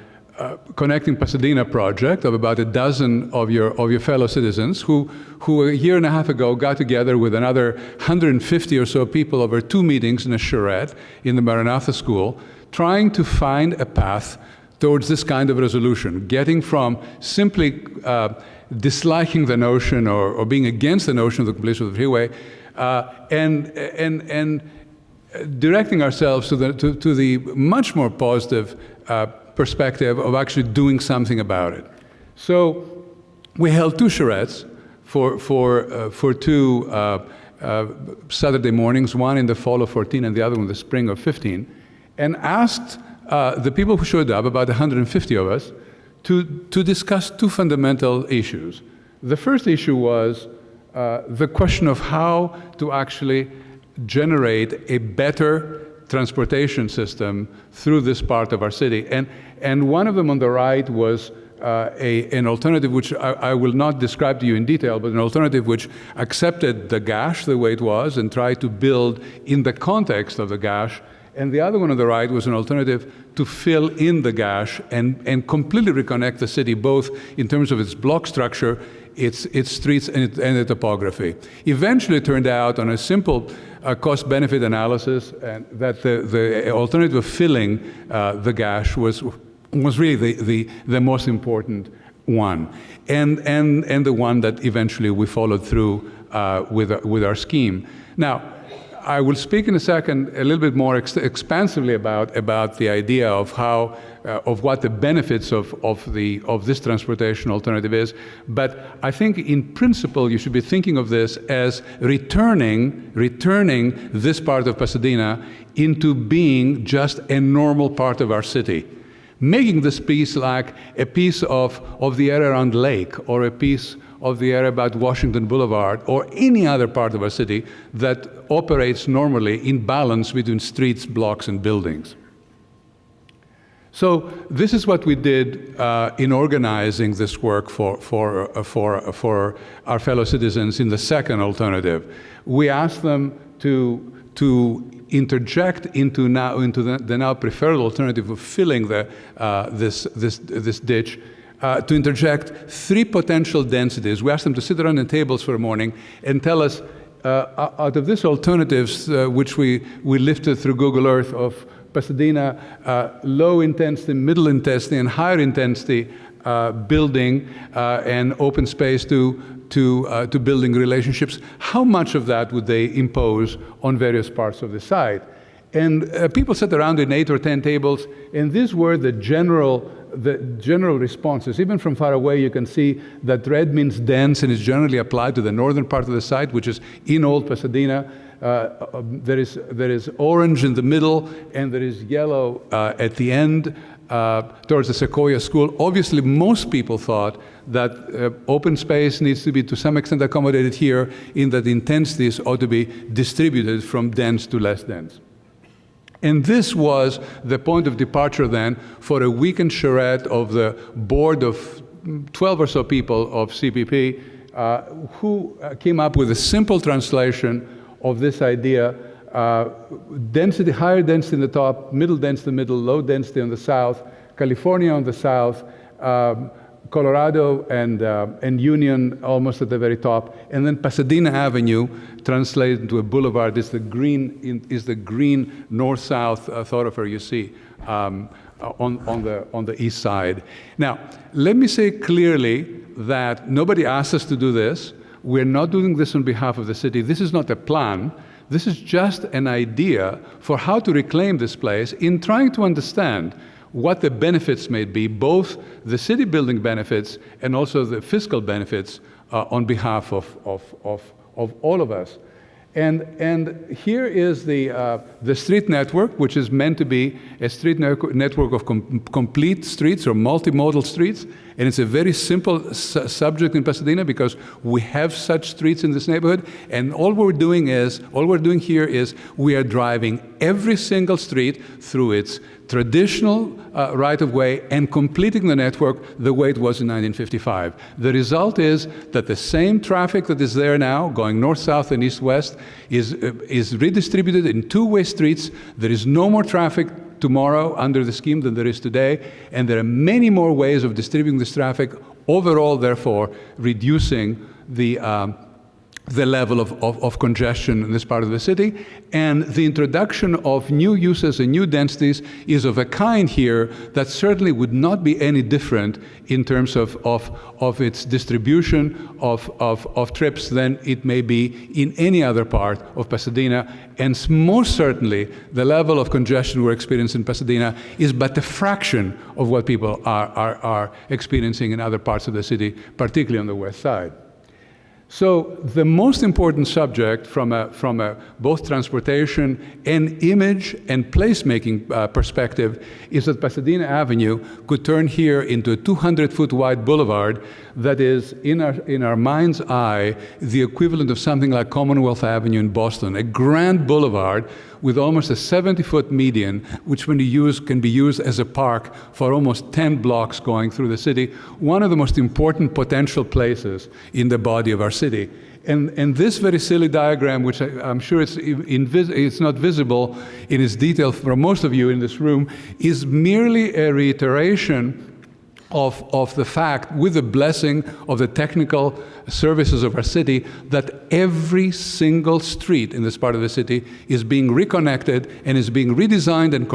Speaker 5: Connecting Pasadena project of about a dozen of your fellow citizens who a year and a half ago got together with another 150 or so people over 2 meetings in a charrette in the Maranatha School, trying to find a path towards this kind of resolution, getting from simply disliking the notion or being against the notion of the completion of the freeway and directing ourselves to the much more positive perspective of actually doing something about it. So we held 2 charrettes for 2 Saturday mornings, one in the fall of 14 and the other one in the spring of 15, and asked the people who showed up, about 150 of us, to discuss 2 fundamental issues. The first issue was the question of how to actually generate a better transportation system through this part of our city. And one of them on the right was an alternative which I will not describe to you in detail, but an alternative which accepted the gash the way it was and tried to build in the context of the gash. And the other one on the right was an alternative to fill in the gash and completely reconnect the city, both in terms of its block structure, its streets, and the topography. Eventually, it turned out on a simple cost-benefit analysis and that the alternative of filling the gash was really the most important one, and the one that eventually we followed through with our scheme. Now, I will speak in a second a little bit more expansively about the idea of how of what the benefits of this transportation alternative is. But I think in principle you should be thinking of this as returning this part of Pasadena into being just a normal part of our city, making this piece like a piece of the area around Lake, or a piece of the area about Washington Boulevard, or any other part of our city that operates normally in balance between streets, blocks, and buildings. So this is what we did in organizing this work for our fellow citizens in the second alternative. We asked them to interject into the now preferred alternative of filling this ditch, to interject 3 potential densities. We asked them to sit around the tables for a morning and tell us, out of these alternatives, which we lifted through Google Earth of Pasadena, low intensity, middle intensity, and higher intensity building and open space to building relationships, how much of that would they impose on various parts of the site? And people sat around in 8 or 10 tables, and these were the general responses. Even from far away, you can see that red means dense and is generally applied to the northern part of the site, which is in Old Pasadena. There is orange in the middle, and there is yellow at the end towards the Sequoia School. Obviously, most people thought that open space needs to be to some extent accommodated here, in that the intensities ought to be distributed from dense to less dense. And this was the point of departure then for a weekend charrette of the board of 12 or so people of CPP who came up with a simple translation of this idea. Density, higher density in the top, middle density in the middle, low density on the south, California on the south, Colorado and Union almost at the very top, and then Pasadena Avenue translated into a boulevard is the green north-south thoroughfare you see on the east side. Now, let me say clearly that nobody asked us to do this. We're not doing this on behalf of the city. This is not a plan. This is just an idea for how to reclaim this place in trying to understand what the benefits may be, both the city building benefits and also the fiscal benefits on behalf of all of us. And here is the street network, which is meant to be a street network of complete streets or multimodal streets. And it's a very simple subject in Pasadena because we have such streets in this neighborhood. And all we're doing here is we are driving every single street through its traditional right-of-way and completing the network the way it was in 1955. The result is that the same traffic that is there now, going north-south and east-west, is redistributed in two-way streets. There is no more traffic tomorrow under the scheme than there is today, and there are many more ways of distributing this traffic, overall, therefore, reducing the level of congestion in this part of the city. And the introduction of new uses and new densities is of a kind here that certainly would not be any different in terms of its distribution of trips than it may be in any other part of Pasadena. And most certainly, the level of congestion we're experiencing in Pasadena is but a fraction of what people are experiencing in other parts of the city, particularly on the west side. So the most important subject from both transportation and image and placemaking perspective is that Pasadena Avenue could turn here into a 200-foot wide boulevard that is, in our mind's eye, the equivalent of something like Commonwealth Avenue in Boston, a grand boulevard with almost a 70-foot median, which can be used as a park for almost 10 blocks going through the city, one of the most important potential places in the body of our city. And this very silly diagram, which I'm sure it's not visible in its detail for most of you in this room, is merely a reiteration of the fact, with the blessing of the technical services of our city, that every single street in this part of the city is being reconnected and is being redesigned and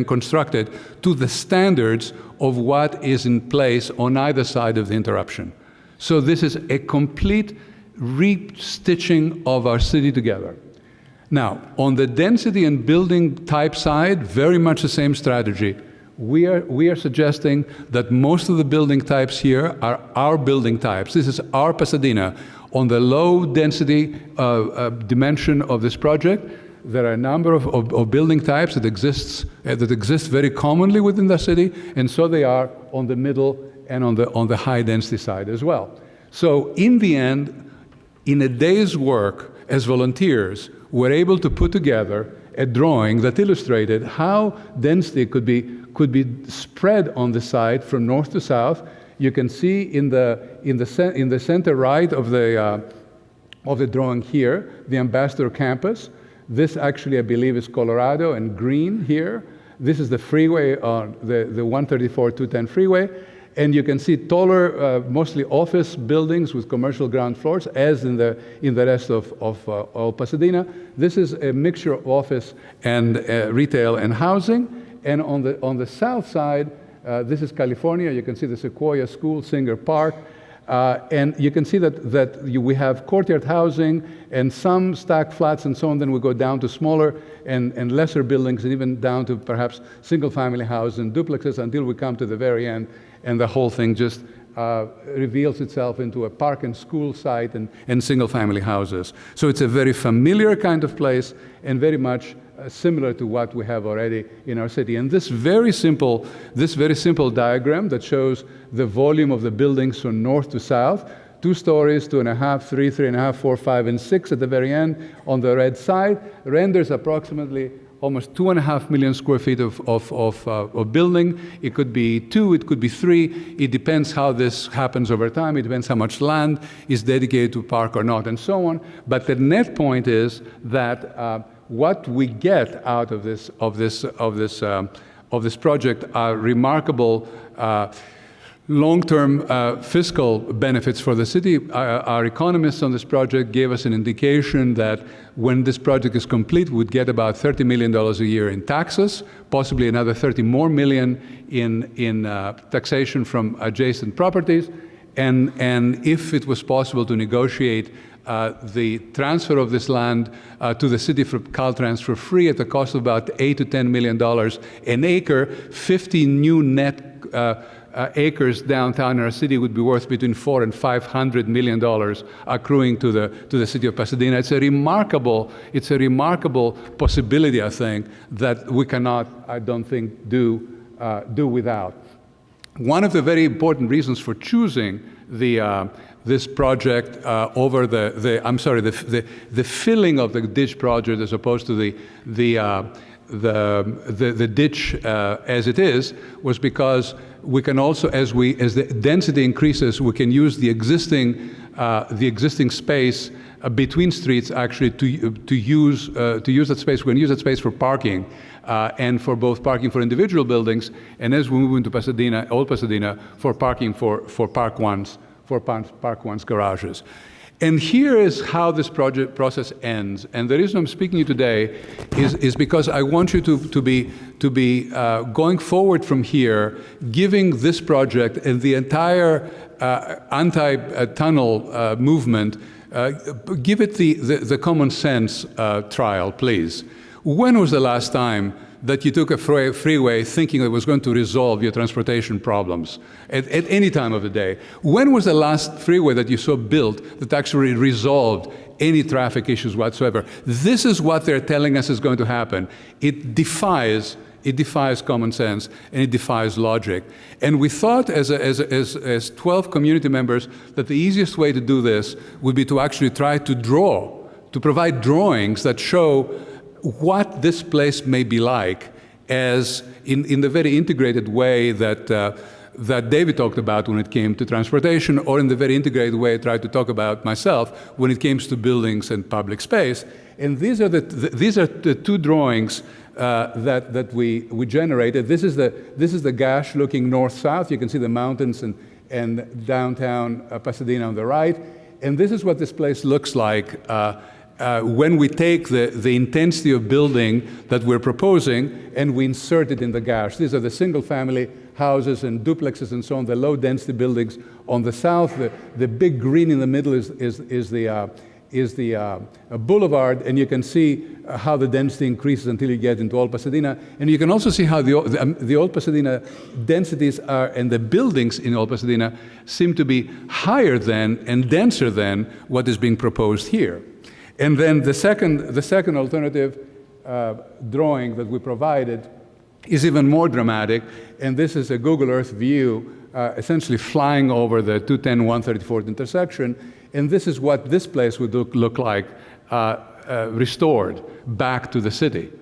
Speaker 5: constructed to the standards of what is in place on either side of the interruption. So this is a complete restitching of our city together. Now, on the density and building type side, very much the same strategy. We are suggesting that most of the building types here are our building types. This is our Pasadena. On the low density dimension of this project, there are a number of building types that exist very commonly within the city, and so they are on the middle and on the high density side as well. So in the end, in a day's work as volunteers, we're able to put together a drawing that illustrated how density could be spread on the site from north to south. You can see in the center right of the drawing here, the Ambassador Campus. This actually, I believe, is Colorado and green here. This is the freeway, the 134-210 freeway. And you can see taller, mostly office buildings with commercial ground floors, as in the rest of all Pasadena. This is a mixture of office and retail and housing. And on the south side, this is California. You can see the Sequoia School, Singer Park. And you can see that we have courtyard housing and some stacked flats and so on. Then we go down to smaller and lesser buildings, and even down to perhaps single-family houses and duplexes, until we come to the very end, and the whole thing just reveals itself into a park and school site and single-family houses. So it's a very familiar kind of place, and very much similar to what we have already in our city. And this very simple diagram that shows the volume of the buildings from north to south, 2 stories, 2.5, 3, 3.5, 4, 5, and 6 at the very end on the red side, renders approximately almost 2.5 million square feet of building. It could be 2, it could be 3. It depends how this happens over time. It depends how much land is dedicated to park or not, and so on. But the net point is that what we get out of this project are remarkable long-term fiscal benefits for the city. Our economists on this project gave us an indication that when this project is complete, we'd get about $30 million a year in taxes, possibly another $30 more million in taxation from adjacent properties. And if it was possible to negotiate the transfer of this land to the city for Caltrans for free at the cost of about $8 to $10 million an acre, 50 new net acres downtown in our city would be worth between $400 and $500 million accruing to the city of Pasadena. It's a remarkable possibility, I think, that we cannot, I don't think, do without. One of the very important reasons for choosing this project over the filling of the ditch project as opposed to the ditch as it is was because we can also, as the density increases, we can use the existing space between streets actually to use that space. We can use that space for parking and for both parking for individual buildings, and as we move into Pasadena, old Pasadena, for parking for Park One's garages. And here is how this process ends. And the reason I'm speaking to you today is because I want you to be going forward from here, giving this project and the entire anti-tunnel movement, give it the common sense trial, please. When was the last time that you took a freeway thinking it was going to resolve your transportation problems at any time of the day? When was the last freeway that you saw built that actually resolved any traffic issues whatsoever? This is what they're telling us is going to happen. It defies common sense, and it defies logic. And we thought as 12 community members that the easiest way to do this would be to actually try to provide drawings that show what this place may be like, as in the very integrated way that David talked about when it came to transportation, or in the very integrated way I tried to talk about myself when it came to buildings and public space. And these are the 2 drawings that we generated. This is the gash looking north-south. You can see the mountains and downtown Pasadena on the right. And this is what this place looks like when we take the intensity of building that we're proposing and we insert it in the gash. These are the single-family houses and duplexes and so on, the low-density buildings on the south. The big green in the middle is the Boulevard, and you can see how the density increases until you get into Old Pasadena. And you can also see how the Old Pasadena densities are, and the buildings in Old Pasadena seem to be higher than and denser than what is being proposed here. And then the second alternative drawing that we provided is even more dramatic, and this is a Google Earth view essentially flying over the 210-134th intersection, and this is what this place would look like restored back to the city.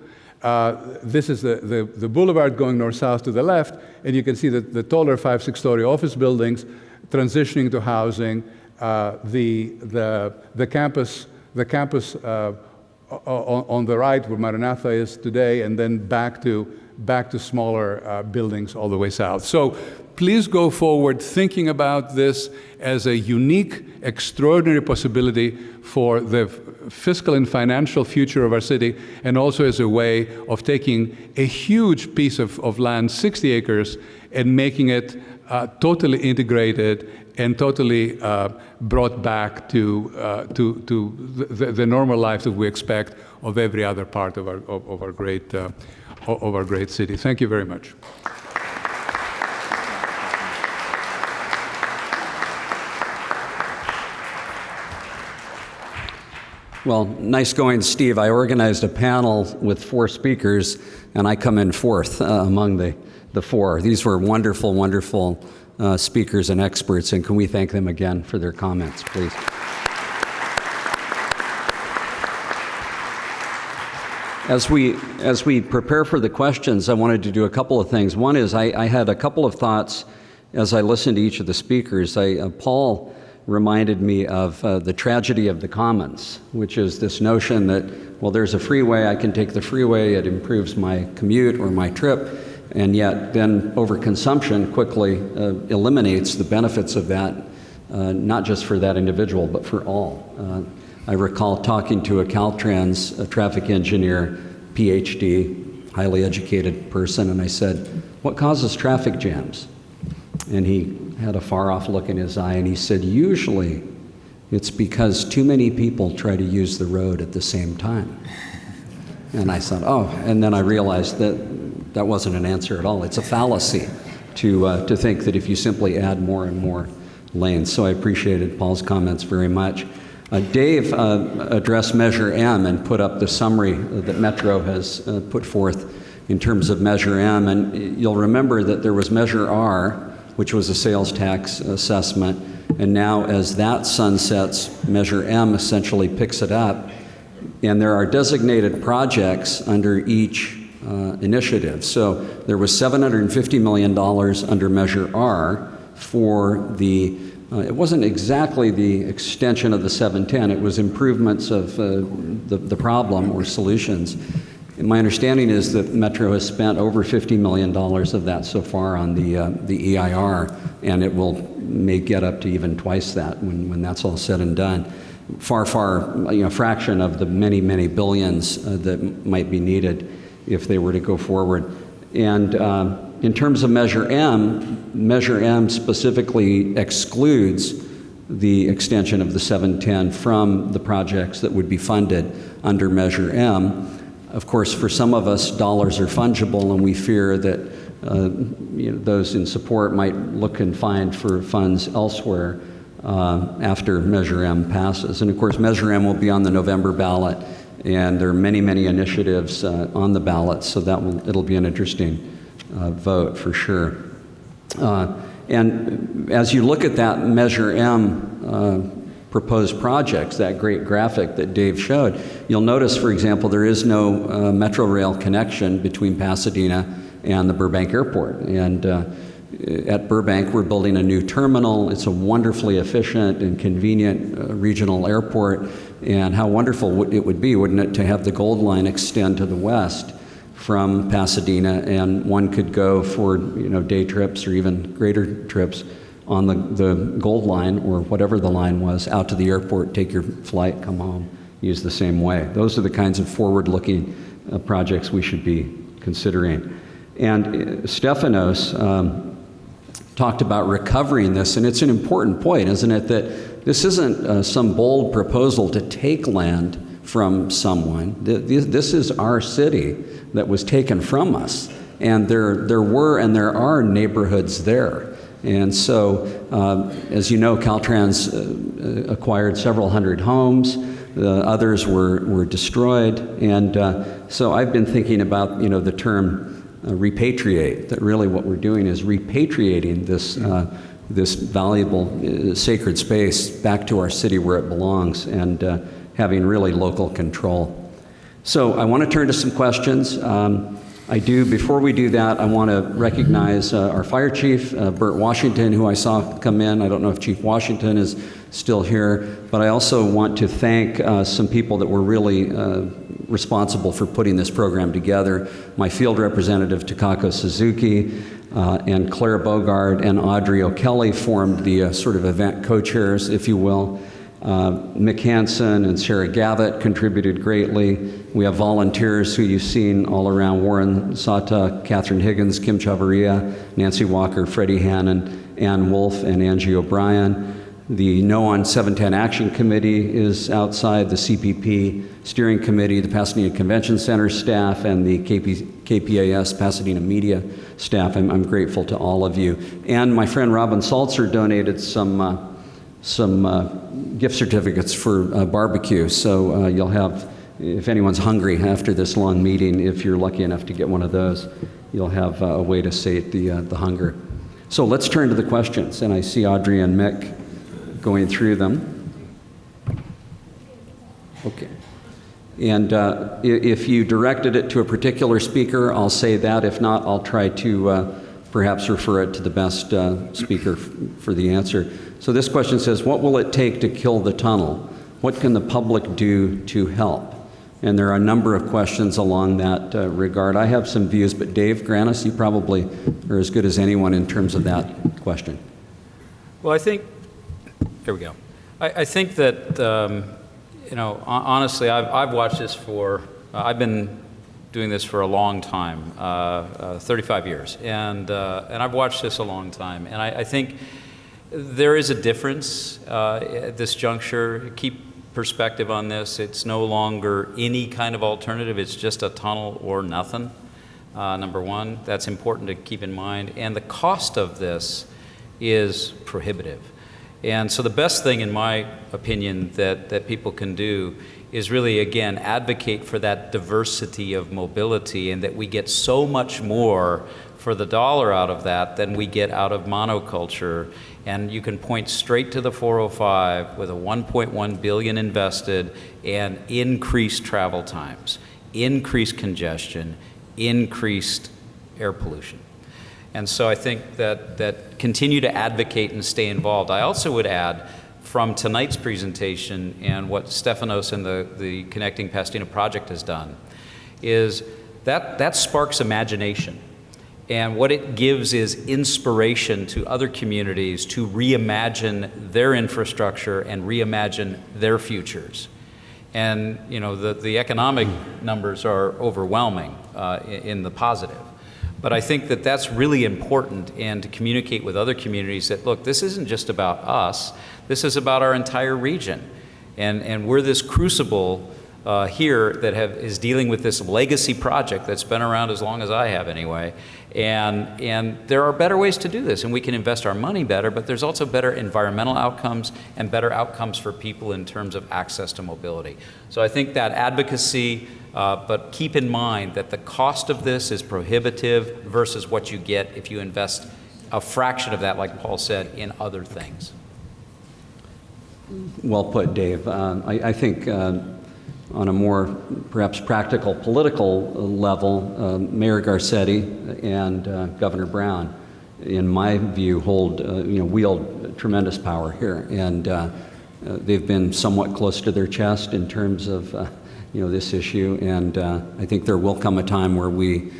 Speaker 5: This is the Boulevard going north-south to the left, and you can see that the taller 5-6-story office buildings transitioning to housing, the campus on the right where Maranatha is today, and then back to smaller buildings all the way south. So please go forward thinking about this as a unique, extraordinary possibility for the fiscal and financial future of our city, and also as a way of taking a huge piece of land, 60 acres, and making it totally integrated and totally brought back to the normal life that we expect of every other part of our great city. Thank you very much.
Speaker 1: Well, nice going, Steve. I organized a panel with 4 speakers, and I come in 4th among the 4. These were wonderful, wonderful speakers and experts, and can we thank them again for their comments, please? As we prepare for the questions, I wanted to do a couple of things. One is I had a couple of thoughts as I listened to each of the speakers. Paul reminded me of the tragedy of the commons, which is this notion that, well, there's a freeway, I can take the freeway, it improves my commute or my trip, and yet then overconsumption quickly eliminates the benefits of that, not just for that individual, but for all. I recall talking to a Caltrans a traffic engineer, PhD, highly educated person, and I said, what causes traffic jams? And he had a far-off look in his eye, and he said, usually it's because too many people try to use the road at the same time. And I thought, oh, and then I realized that that wasn't an answer at all. It's a fallacy to think that if you simply add more and more lanes. So I appreciated Paul's comments very much. Dave addressed Measure M and put up the summary that Metro has put forth in terms of Measure M. And you'll remember that there was Measure R, which was a sales tax assessment. And now as that sunsets, Measure M essentially picks it up. And there are designated projects under each initiative. So there was $750 million under Measure R for the, it wasn't exactly the extension of the 710, it was improvements of the problem or solutions. And my understanding is that Metro has spent over $50 million of that so far on the EIR, and it may get up to even twice that when that's all said and done. Far, fraction of the many, many billions that might be needed if they were to go forward. And in terms of Measure M specifically excludes the extension of the 710 from the projects that would be funded under Measure M. Of course, for some of us, dollars are fungible, and we fear that those in support might look and find for funds elsewhere after Measure M passes. And of course, Measure M will be on the November ballot, and there are many, many initiatives on the ballot, so it'll be an interesting vote for sure. And as you look at that Measure M proposed projects, that great graphic that Dave showed, you'll notice, for example, there is no Metro Rail connection between Pasadena and the Burbank Airport. And at Burbank, we're building a new terminal. It's a wonderfully efficient and convenient regional airport. And how wonderful it would be, wouldn't it, to have the Gold Line extend to the west from Pasadena, and one could go for day trips or even greater trips on the Gold Line or whatever the line was, out to the airport, take your flight, come home, use the same way. Those are the kinds of forward-looking projects we should be considering. And Stefanos talked about recovering this, and it's an important point, isn't it, that this isn't some bold proposal to take land from someone. This is our city that was taken from us, and there were and there are neighborhoods there. And so, as you know, Caltrans acquired several hundred homes. The others were destroyed. And so I've been thinking about, the term repatriate, that really what we're doing is repatriating this valuable sacred space back to our city where it belongs, and having really local control. So I want to turn to some questions. I do. Before we do that, I want to recognize our fire chief, Bert Washington, who I saw come in. I don't know if Chief Washington is still here, but I also want to thank some people that were really responsible for putting this program together. My field representative, Takako Suzuki, and Claire Bogard and Audrey O'Kelly formed the sort of event co-chairs, if you will. Mick Hansen and Sarah Gavitt contributed greatly. We have volunteers who you've seen all around: Warren Sata, Catherine Higgins, Kim Chavarria, Nancy Walker, Freddie Hannon, Ann Wolf, and Angie O'Brien. The No on 710 Action Committee is outside, the CPP Steering Committee, the Pasadena Convention Center staff, and the KPAS Pasadena Media staff. I'm grateful to all of you. And my friend Robin Salzer donated some gift certificates for barbecue. So you'll have, if anyone's hungry after this long meeting, if you're lucky enough to get one of those, you'll have a way to sate the hunger. So let's turn to the questions. And I see Audrey and Mick going through them. Okay. And if you directed it to a particular speaker, I'll say that. If not, I'll try to perhaps refer it to the best speaker for the answer. So this question says, what will it take to kill the tunnel? What can the public do to help? And there are a number of questions along that regard. I have some views, but Dave, Grannis, you probably are as good as anyone in terms of that question.
Speaker 4: Well, I think, here we go. I think that, you know, honestly, I've watched this for, I've been doing this for a long time, 35 years, and I've watched this a long time, and I think there is a difference at this juncture. Keep perspective on this. It's no longer any kind of alternative. It's just a tunnel or nothing, number one. That's important to keep in mind. And the cost of this is prohibitive. And so the best thing, in my opinion, that people can do is really, again, advocate for that diversity of mobility, and that we get so much more for the dollar out of that than we get out of monoculture. And you can point straight to the 405 with a $1.1 billion invested and increased travel times, increased congestion, increased air pollution. And so I think that continue to advocate and stay involved. I also would add, from tonight's presentation and what Stefanos and the Connecting Pasadena project has done, is that sparks imagination. And what it gives is inspiration to other communities to reimagine their infrastructure and reimagine their futures. And you know, the economic numbers are overwhelming in the positive. But I think that that's really important, and to communicate with other communities that, look, this isn't just about us, this is about our entire region. And we're this crucible here that is dealing with this legacy project that's been around as long as I have anyway. And there are better ways to do this, and we can invest our money better, but there's also better environmental outcomes and better outcomes for people in terms of access to mobility. So I think that advocacy, but keep in mind that the cost of this is prohibitive versus what you get if you invest a fraction of that, like Paul said, in other things.
Speaker 1: Well put, Dave. I think on a more perhaps practical political level, Mayor Garcetti and Governor Brown, in my view, wield tremendous power here, and they've been somewhat close to their chest in terms of this issue, and I think there will come a time where we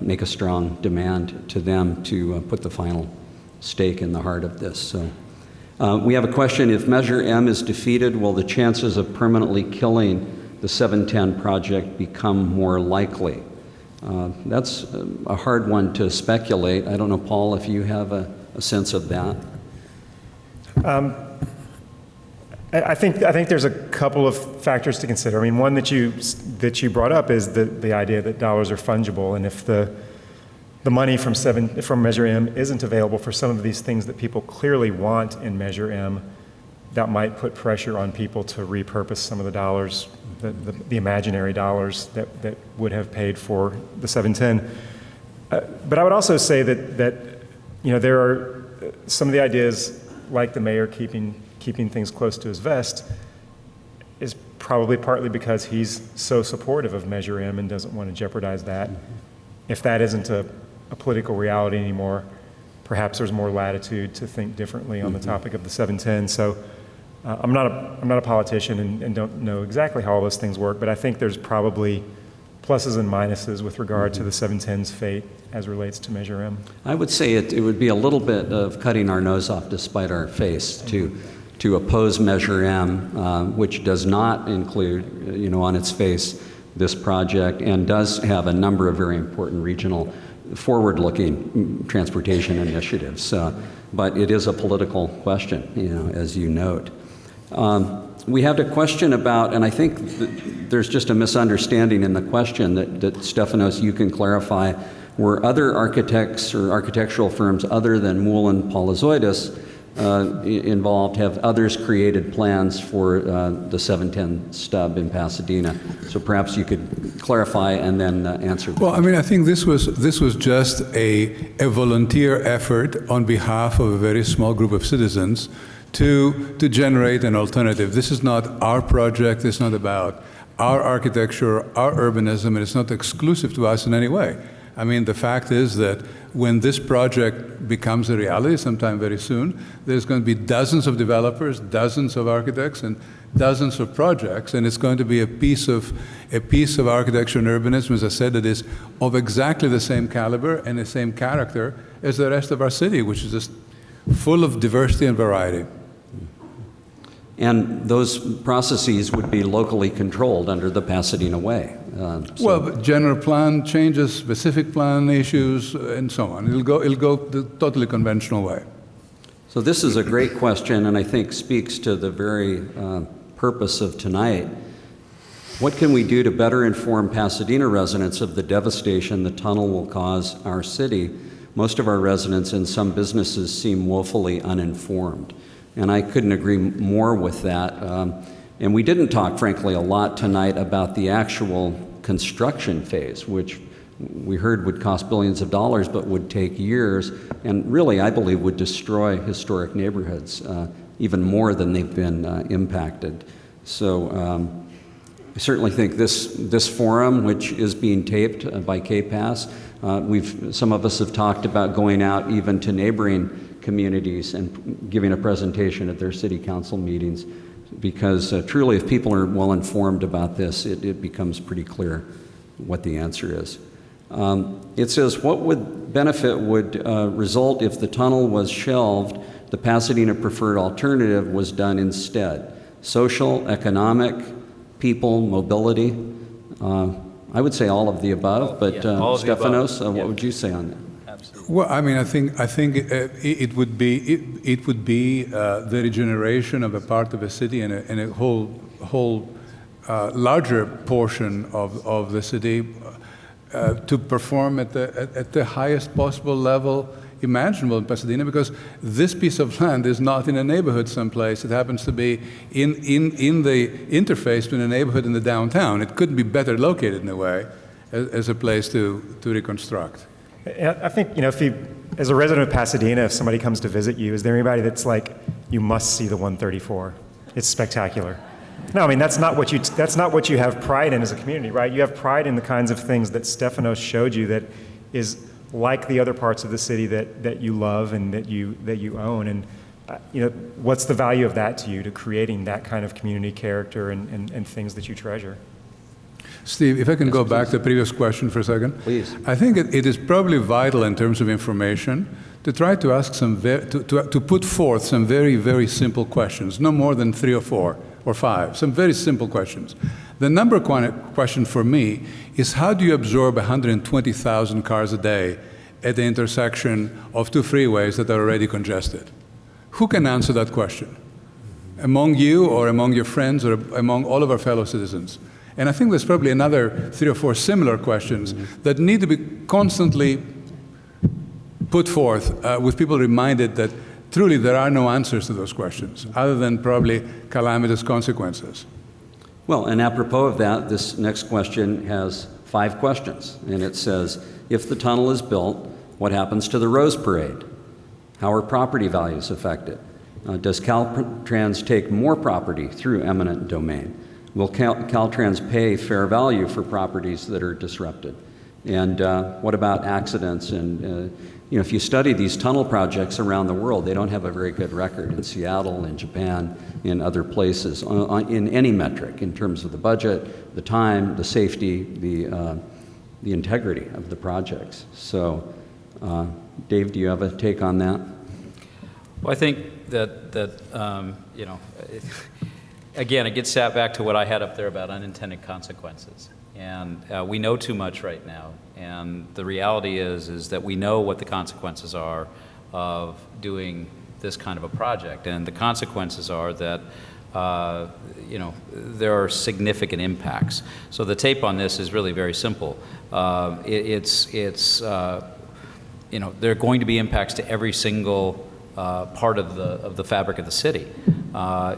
Speaker 1: make a strong demand to them to put the final stake in the heart of this. So. We have a question: if Measure M is defeated, will the chances of permanently killing the 710 project become more likely? That's a hard one to speculate. I don't know, Paul, if you have a sense of that.
Speaker 3: I think there's a couple of factors to consider. I mean, one that you brought up is the idea that dollars are fungible, and if the money from Measure M isn't available for some of these things that people clearly want in Measure M, that might put pressure on people to repurpose some of the dollars, the imaginary dollars that would have paid for the 710. But I would also say that there are some of the ideas, like the mayor keeping things close to his vest, is probably partly because he's so supportive of Measure M and doesn't want to jeopardize that. if that isn't a political reality anymore, perhaps there's more latitude to think differently on the topic of the 710. So I'm not a politician and don't know exactly how all those things work, but I think there's probably pluses and minuses with regard to the 710's fate as relates to Measure M.
Speaker 1: I would say it would be a little bit of cutting our nose off to spite our face to oppose Measure M, which does not include, on its face, this project, and does have a number of very important regional forward-looking transportation initiatives. But it is a political question, as you note. We have a question about, and I think there's just a misunderstanding in the question that Stefanos, you can clarify, were other architects or architectural firms other than Moule and Polyzoides involved? Have others created plans for the 710 stub in Pasadena? So perhaps you could clarify and then answer.
Speaker 5: Well, I mean, I think this was just a volunteer effort on behalf of a very small group of citizens to generate an alternative. This is not our project. It's not about our architecture, our urbanism, and it's not exclusive to us in any way. I mean, the fact is that when this project becomes a reality sometime very soon, there's going to be dozens of developers, dozens of architects, and dozens of projects, and it's going to be a piece of architecture and urbanism, as I said, that is of exactly the same caliber and the same character as the rest of our city, which is just full of diversity and variety.
Speaker 1: And those processes would be locally controlled under the Pasadena Way.
Speaker 5: Well, but general plan changes, specific plan issues, and so on. It'll go the totally conventional way.
Speaker 1: So this is a great question, and I think speaks to the very purpose of tonight. What can we do to better inform Pasadena residents of the devastation the tunnel will cause our city? Most of our residents and some businesses seem woefully uninformed. And I couldn't agree more with that. And we didn't talk, frankly, a lot tonight about the actual construction phase, which we heard would cost billions of dollars, but would take years, and really, I believe, would destroy historic neighborhoods even more than they've been impacted. So I certainly think this forum, which is being taped by KPAS, some of us have talked about going out even to neighboring communities and giving a presentation at their city council meetings, because truly, if people are well informed about this, it becomes pretty clear what the answer is. It says, what benefit would result if the tunnel was shelved, the Pasadena preferred alternative was done instead? Social, economic, people, mobility? I would say all of the above, but Stefanos, what would you say on that?
Speaker 5: Well, I mean, I think it would be the regeneration of a part of a city and a whole larger portion of the city to perform at the highest possible level imaginable in Pasadena, because this piece of land is not in a neighborhood someplace. It happens to be in the interface to a neighborhood in the downtown. It couldn't be better located in a way as a place to reconstruct.
Speaker 3: I think, as a resident of Pasadena, if somebody comes to visit you, is there anybody that's like, you must see the 134? It's spectacular. No, I mean, that's not what you have pride in as a community, right? You have pride in the kinds of things that Stefanos showed you that is like the other parts of the city that you love and that you own. And what's the value of that to you, to creating that kind of community character and things that you treasure?
Speaker 5: Steve, if I can go back to the previous question for a second.
Speaker 1: Please.
Speaker 5: I think it is probably vital in terms of information to try to ask to put forth some very, very simple questions, no more than 3 or 4 or 5, some very simple questions. The number question for me is, how do you absorb 120,000 cars a day at the intersection of 2 freeways that are already congested? Who can answer that question? Among you or among your friends or among all of our fellow citizens? And I think there's probably another 3 or 4 similar questions that need to be constantly put forth with people reminded that truly there are no answers to those questions other than probably calamitous consequences.
Speaker 1: Well, and apropos of that, this next question has 5 questions, and it says, if the tunnel is built, what happens to the Rose Parade? How are property values affected? Does Caltrans take more property through eminent domain? Will Caltrans pay fair value for properties that are disrupted? And what about accidents? And if you study these tunnel projects around the world, they don't have a very good record in Seattle, in Japan, in other places, in any metric, in terms of the budget, the time, the safety, the integrity of the projects. So, Dave, do you have a take on that?
Speaker 4: Well, I think that again, it gets back to what I had up there about unintended consequences. And we know too much right now. And the reality is that we know what the consequences are of doing this kind of a project. And the consequences are that, there are significant impacts. So the tape on this is really very simple. There are going to be impacts to every single part of the fabric of the city.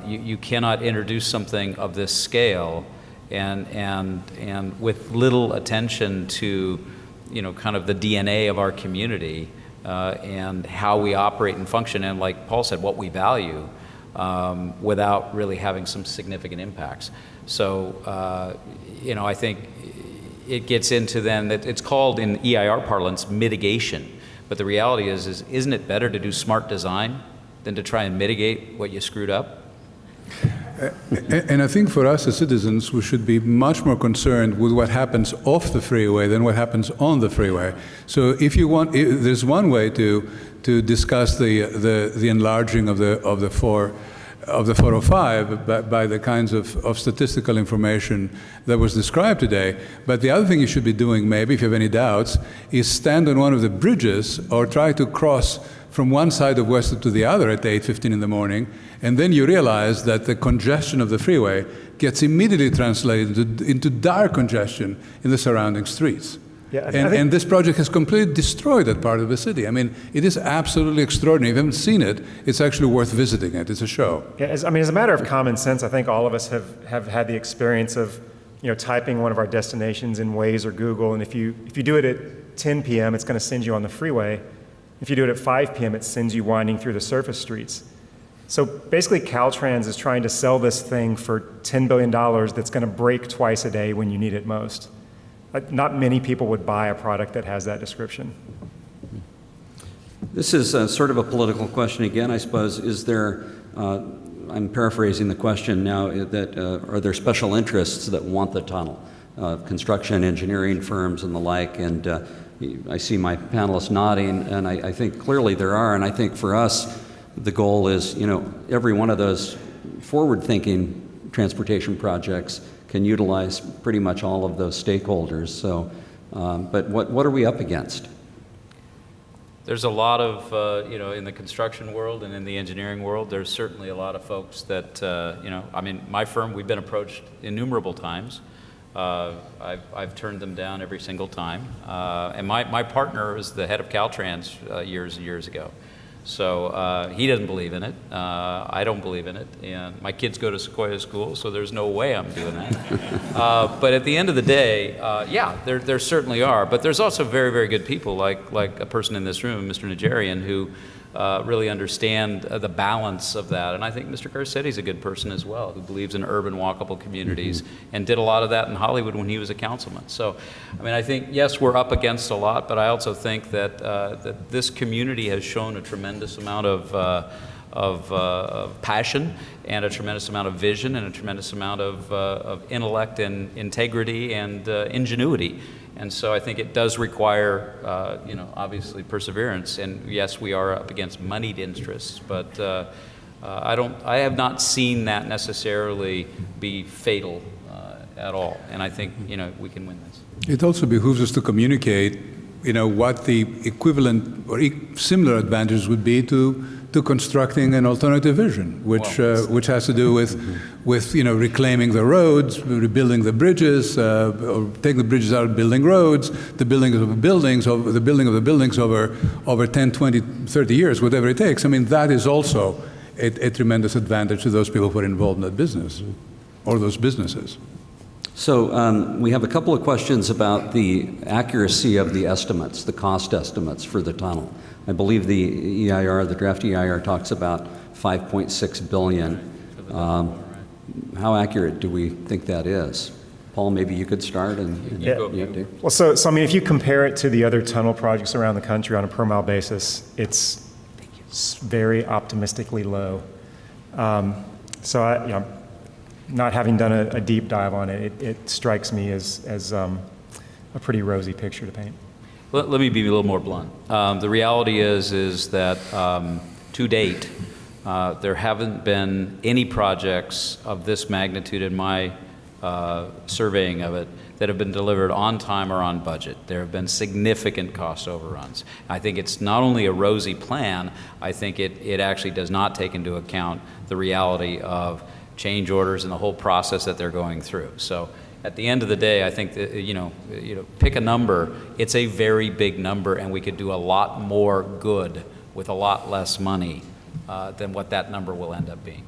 Speaker 4: You cannot introduce something of this scale and with little attention to, kind of the DNA of our community and how we operate and function, and like Paul said, what we value, without really having some significant impacts. So, I think it gets into then that it's called in EIR parlance mitigation. But the reality is isn't it better to do smart design than to try and mitigate what you screwed up?
Speaker 5: And I think for us as citizens, we should be much more concerned with what happens off the freeway than what happens on the freeway. So if there's one way to discuss the enlarging of the 405 by the kinds of statistical information that was described today. But the other thing you should be doing, maybe, if you have any doubts, is stand on one of the bridges or try to cross from one side of West to the other at 8:15 in the morning, and then you realize that the congestion of the freeway gets immediately translated into dire congestion in the surrounding streets.
Speaker 3: Yeah,
Speaker 5: and this project has completely destroyed that part of the city. I mean, it is absolutely extraordinary. If you haven't seen it, it's actually worth visiting it. It's a show.
Speaker 3: Yeah, as a matter of common sense, I think all of us have had the experience of, typing one of our destinations in Waze or Google, and if you do it at 10 p.m., it's going to send you on the freeway. If you do it at 5 p.m., it sends you winding through the surface streets. So basically, Caltrans is trying to sell this thing for $10 billion that's going to break twice a day when you need it most. Not many people would buy a product that has that description.
Speaker 1: This is sort of a political question again, I suppose. Is there, I'm paraphrasing the question now, that are there special interests that want the tunnel? Construction, engineering firms and the like, and I see my panelists nodding, and I think clearly there are, and I think for us, the goal is, every one of those forward-thinking transportation projects can utilize pretty much all of those stakeholders. So, but what are we up against?
Speaker 4: There's a lot of, in the construction world and in the engineering world, there's certainly a lot of folks that, my firm, we've been approached innumerable times. I've turned them down every single time. And my partner is the head of Caltrans years and years ago. So he doesn't believe in it. I don't believe in it. And my kids go to Sequoia School, so there's no way I'm doing that. But at the end of the day, there certainly are. But there's also very, very good people like a person in this room, Mr. Nygaard, who really understand the balance of that. And I think Mr. Garcetti's a good person as well, who believes in urban walkable communities and did a lot of that in Hollywood when he was a councilman. So, I think, yes, we're up against a lot, but I also think that, that this community has shown a tremendous amount of passion and a tremendous amount of vision and a tremendous amount of intellect and integrity and ingenuity. And so I think it does require, obviously perseverance. And yes, we are up against moneyed interests, but I have not seen that necessarily be fatal at all. And I think, we can win this.
Speaker 5: It also behooves us to communicate, what the equivalent or similar advantages would be to constructing an alternative vision, which has to do with reclaiming the roads, rebuilding the bridges, or taking the bridges out, building roads, the building of the buildings over 10, 20, 30 years, whatever it takes. That is also a tremendous advantage to those people who are involved in that business or those businesses.
Speaker 1: So we have a couple of questions about the accuracy of the estimates, the cost estimates for the tunnel. I believe the EIR, the draft EIR, talks about $5.6 billion. How accurate do we think that is? Paul, maybe you could start and
Speaker 3: Yeah.
Speaker 1: Dave.
Speaker 3: Well, so I mean, if you compare it to the other tunnel projects around the country on a per mile basis, it's very optimistically low. So I, not having done a deep dive on it, it strikes me as a pretty rosy picture to paint.
Speaker 4: Let me be a little more blunt. The reality is that to date, there haven't been any projects of this magnitude in my surveying of it that have been delivered on time or on budget. There have been significant cost overruns. I think it's not only a rosy plan, I think it actually does not take into account the reality of change orders and the whole process that they're going through. So at the end of the day, I think that, pick a number, it's a very big number, and we could do a lot more good with a lot less money than what that number will end up being.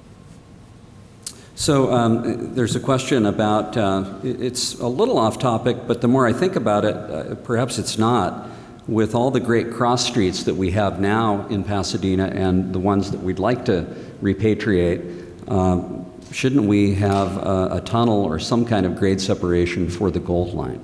Speaker 1: So there's a question about, it's a little off topic, but the more I think about it, perhaps it's not. With all the great cross streets that we have now in Pasadena and the ones that we'd like to repatriate, shouldn't we have a tunnel or some kind of grade separation for the Gold Line?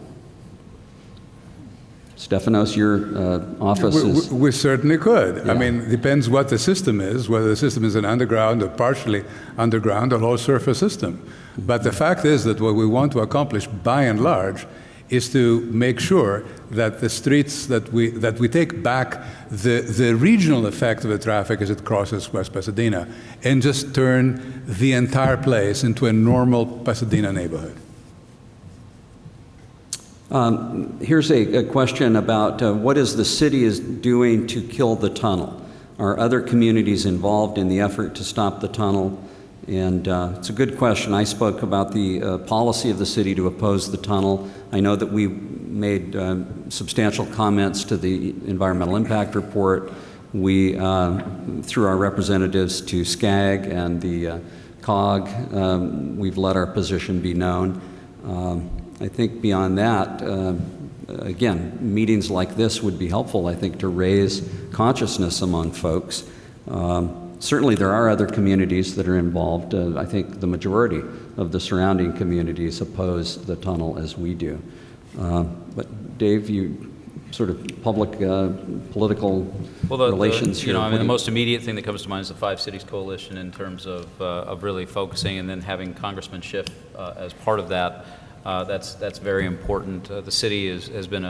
Speaker 1: Stefanos, your office is...
Speaker 5: We certainly could.
Speaker 1: Yeah.
Speaker 5: I mean, it depends what the system is, whether the system is an underground or partially underground or whole surface system. But the fact is that what we want to accomplish by and large is to make sure that the streets that we take back the regional effect of the traffic as it crosses West Pasadena and just turn the entire place into a normal Pasadena neighborhood.
Speaker 1: Here's a question about what is the city is doing to kill the tunnel? Are other communities involved in the effort to stop the tunnel? And it's a good question. I spoke about the policy of the city to oppose the tunnel. I know that we made substantial comments to the environmental impact report. We, through our representatives to SCAG and the COG, we've let our position be known. I think beyond that, again, meetings like this would be helpful, I think, to raise consciousness among folks. Certainly there are other communities that are involved. I think the majority of the surrounding communities oppose the tunnel as we do. But Dave, you sort of public political relations here.
Speaker 4: The most immediate thing that comes to mind is the Five Cities Coalition in terms of really focusing and then having Congressman Schiff as part of that. That's very important. The city has been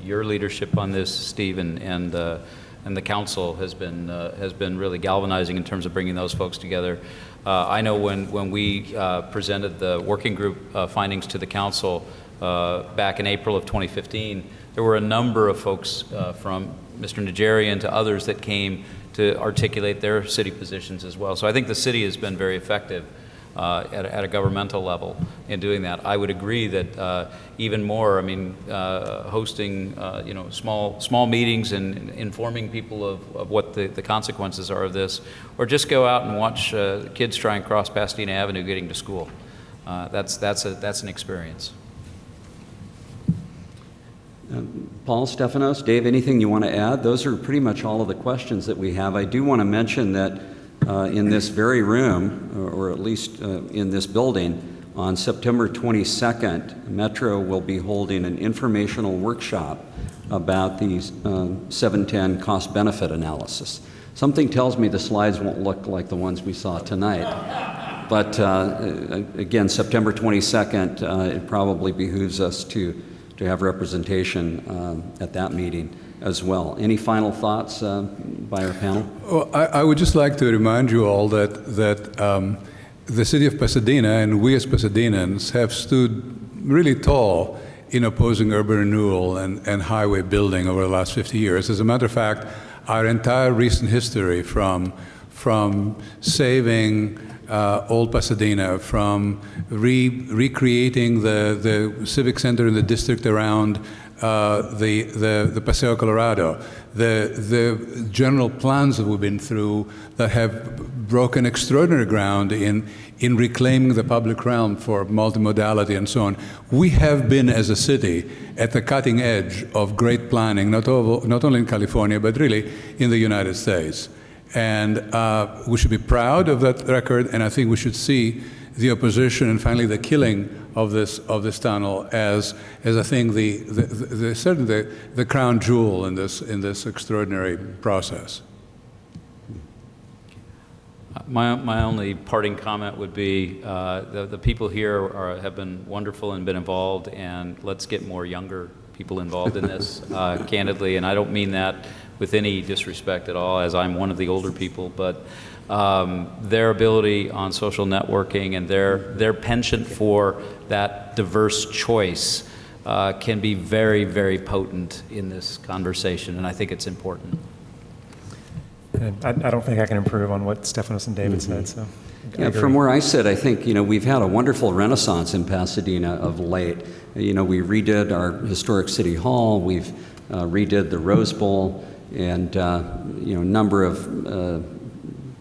Speaker 4: your leadership on this, Steve, and the council has been really galvanizing in terms of bringing those folks together. I know when we presented the working group findings to the council back in April of 2015, there were a number of folks from Mr. Nygaard to others that came to articulate their city positions as well. So I think the city has been very effective at a governmental level in doing that. I would agree that even more, hosting small meetings and informing people of what the consequences are of this, or just go out and watch kids try and cross Pasadena Avenue getting to school. That's an experience.
Speaker 1: Paul, Stefanos, Dave, anything you want to add? Those are pretty much all of the questions that we have. I do want to mention that in this very room, or at least in this building, on September 22nd, Metro will be holding an informational workshop about the 710 cost-benefit analysis. Something tells me the slides won't look like the ones we saw tonight. But again, September 22nd, it probably behooves us to have representation at that meeting as well. Any final thoughts by our panel?
Speaker 5: Well, I would just like to remind you all that the city of Pasadena and we as Pasadenans have stood really tall in opposing urban renewal and highway building over the last 50 years. As a matter of fact, our entire recent history from saving old Pasadena, from recreating the civic center in the district around the Paseo Colorado, the general plans that we've been through that have broken extraordinary ground in reclaiming the public realm for multimodality and so on. We have been, as a city, at the cutting edge of great planning, not only in California, but really in the United States. And we should be proud of that record, and I think we should see the opposition, and finally the killing of this tunnel as I think certainly the crown jewel in this extraordinary process.
Speaker 4: My only parting comment would be the people here have been wonderful and been involved, and let's get more younger people involved in this, candidly, and I don't mean that with any disrespect at all, as I'm one of the older people, but their ability on social networking and their penchant for that diverse choice can be very, very potent in this conversation, and I think it's important.
Speaker 3: And I don't think I can improve on what Stefanos and David said, so.
Speaker 1: Yeah, from where I sit, I think, we've had a wonderful renaissance in Pasadena of late. We redid our historic city hall, we've redid the Rose Bowl, and, a number of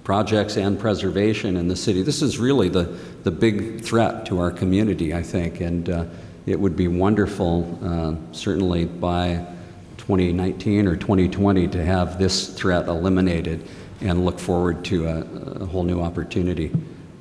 Speaker 1: projects and preservation in the city. This is really the big threat to our community, I think, and it would be wonderful, certainly by 2019 or 2020, to have this threat eliminated and look forward to a whole new opportunity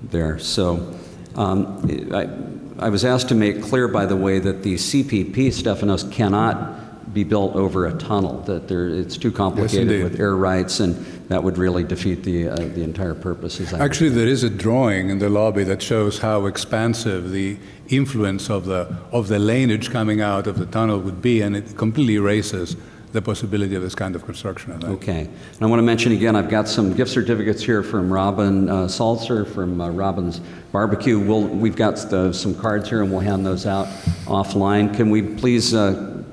Speaker 1: there. So I was asked to make clear, by the way, that the CPP, Stefanos, cannot be built over a tunnel, that it's too complicated with air rights, and that would really defeat the entire purpose.
Speaker 5: Actually, there is a drawing in the lobby that shows how expansive the influence of the laneage coming out of the tunnel would be, and it completely erases the possibility of this kind of construction, I think.
Speaker 1: Okay. And I want to mention again, I've got some gift certificates here from Robin Salzer from Robin's Barbecue. We've got some cards here, and we'll hand those out offline. Can we please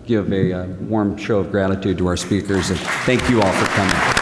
Speaker 1: give a warm show of gratitude to our speakers, and thank you all for coming.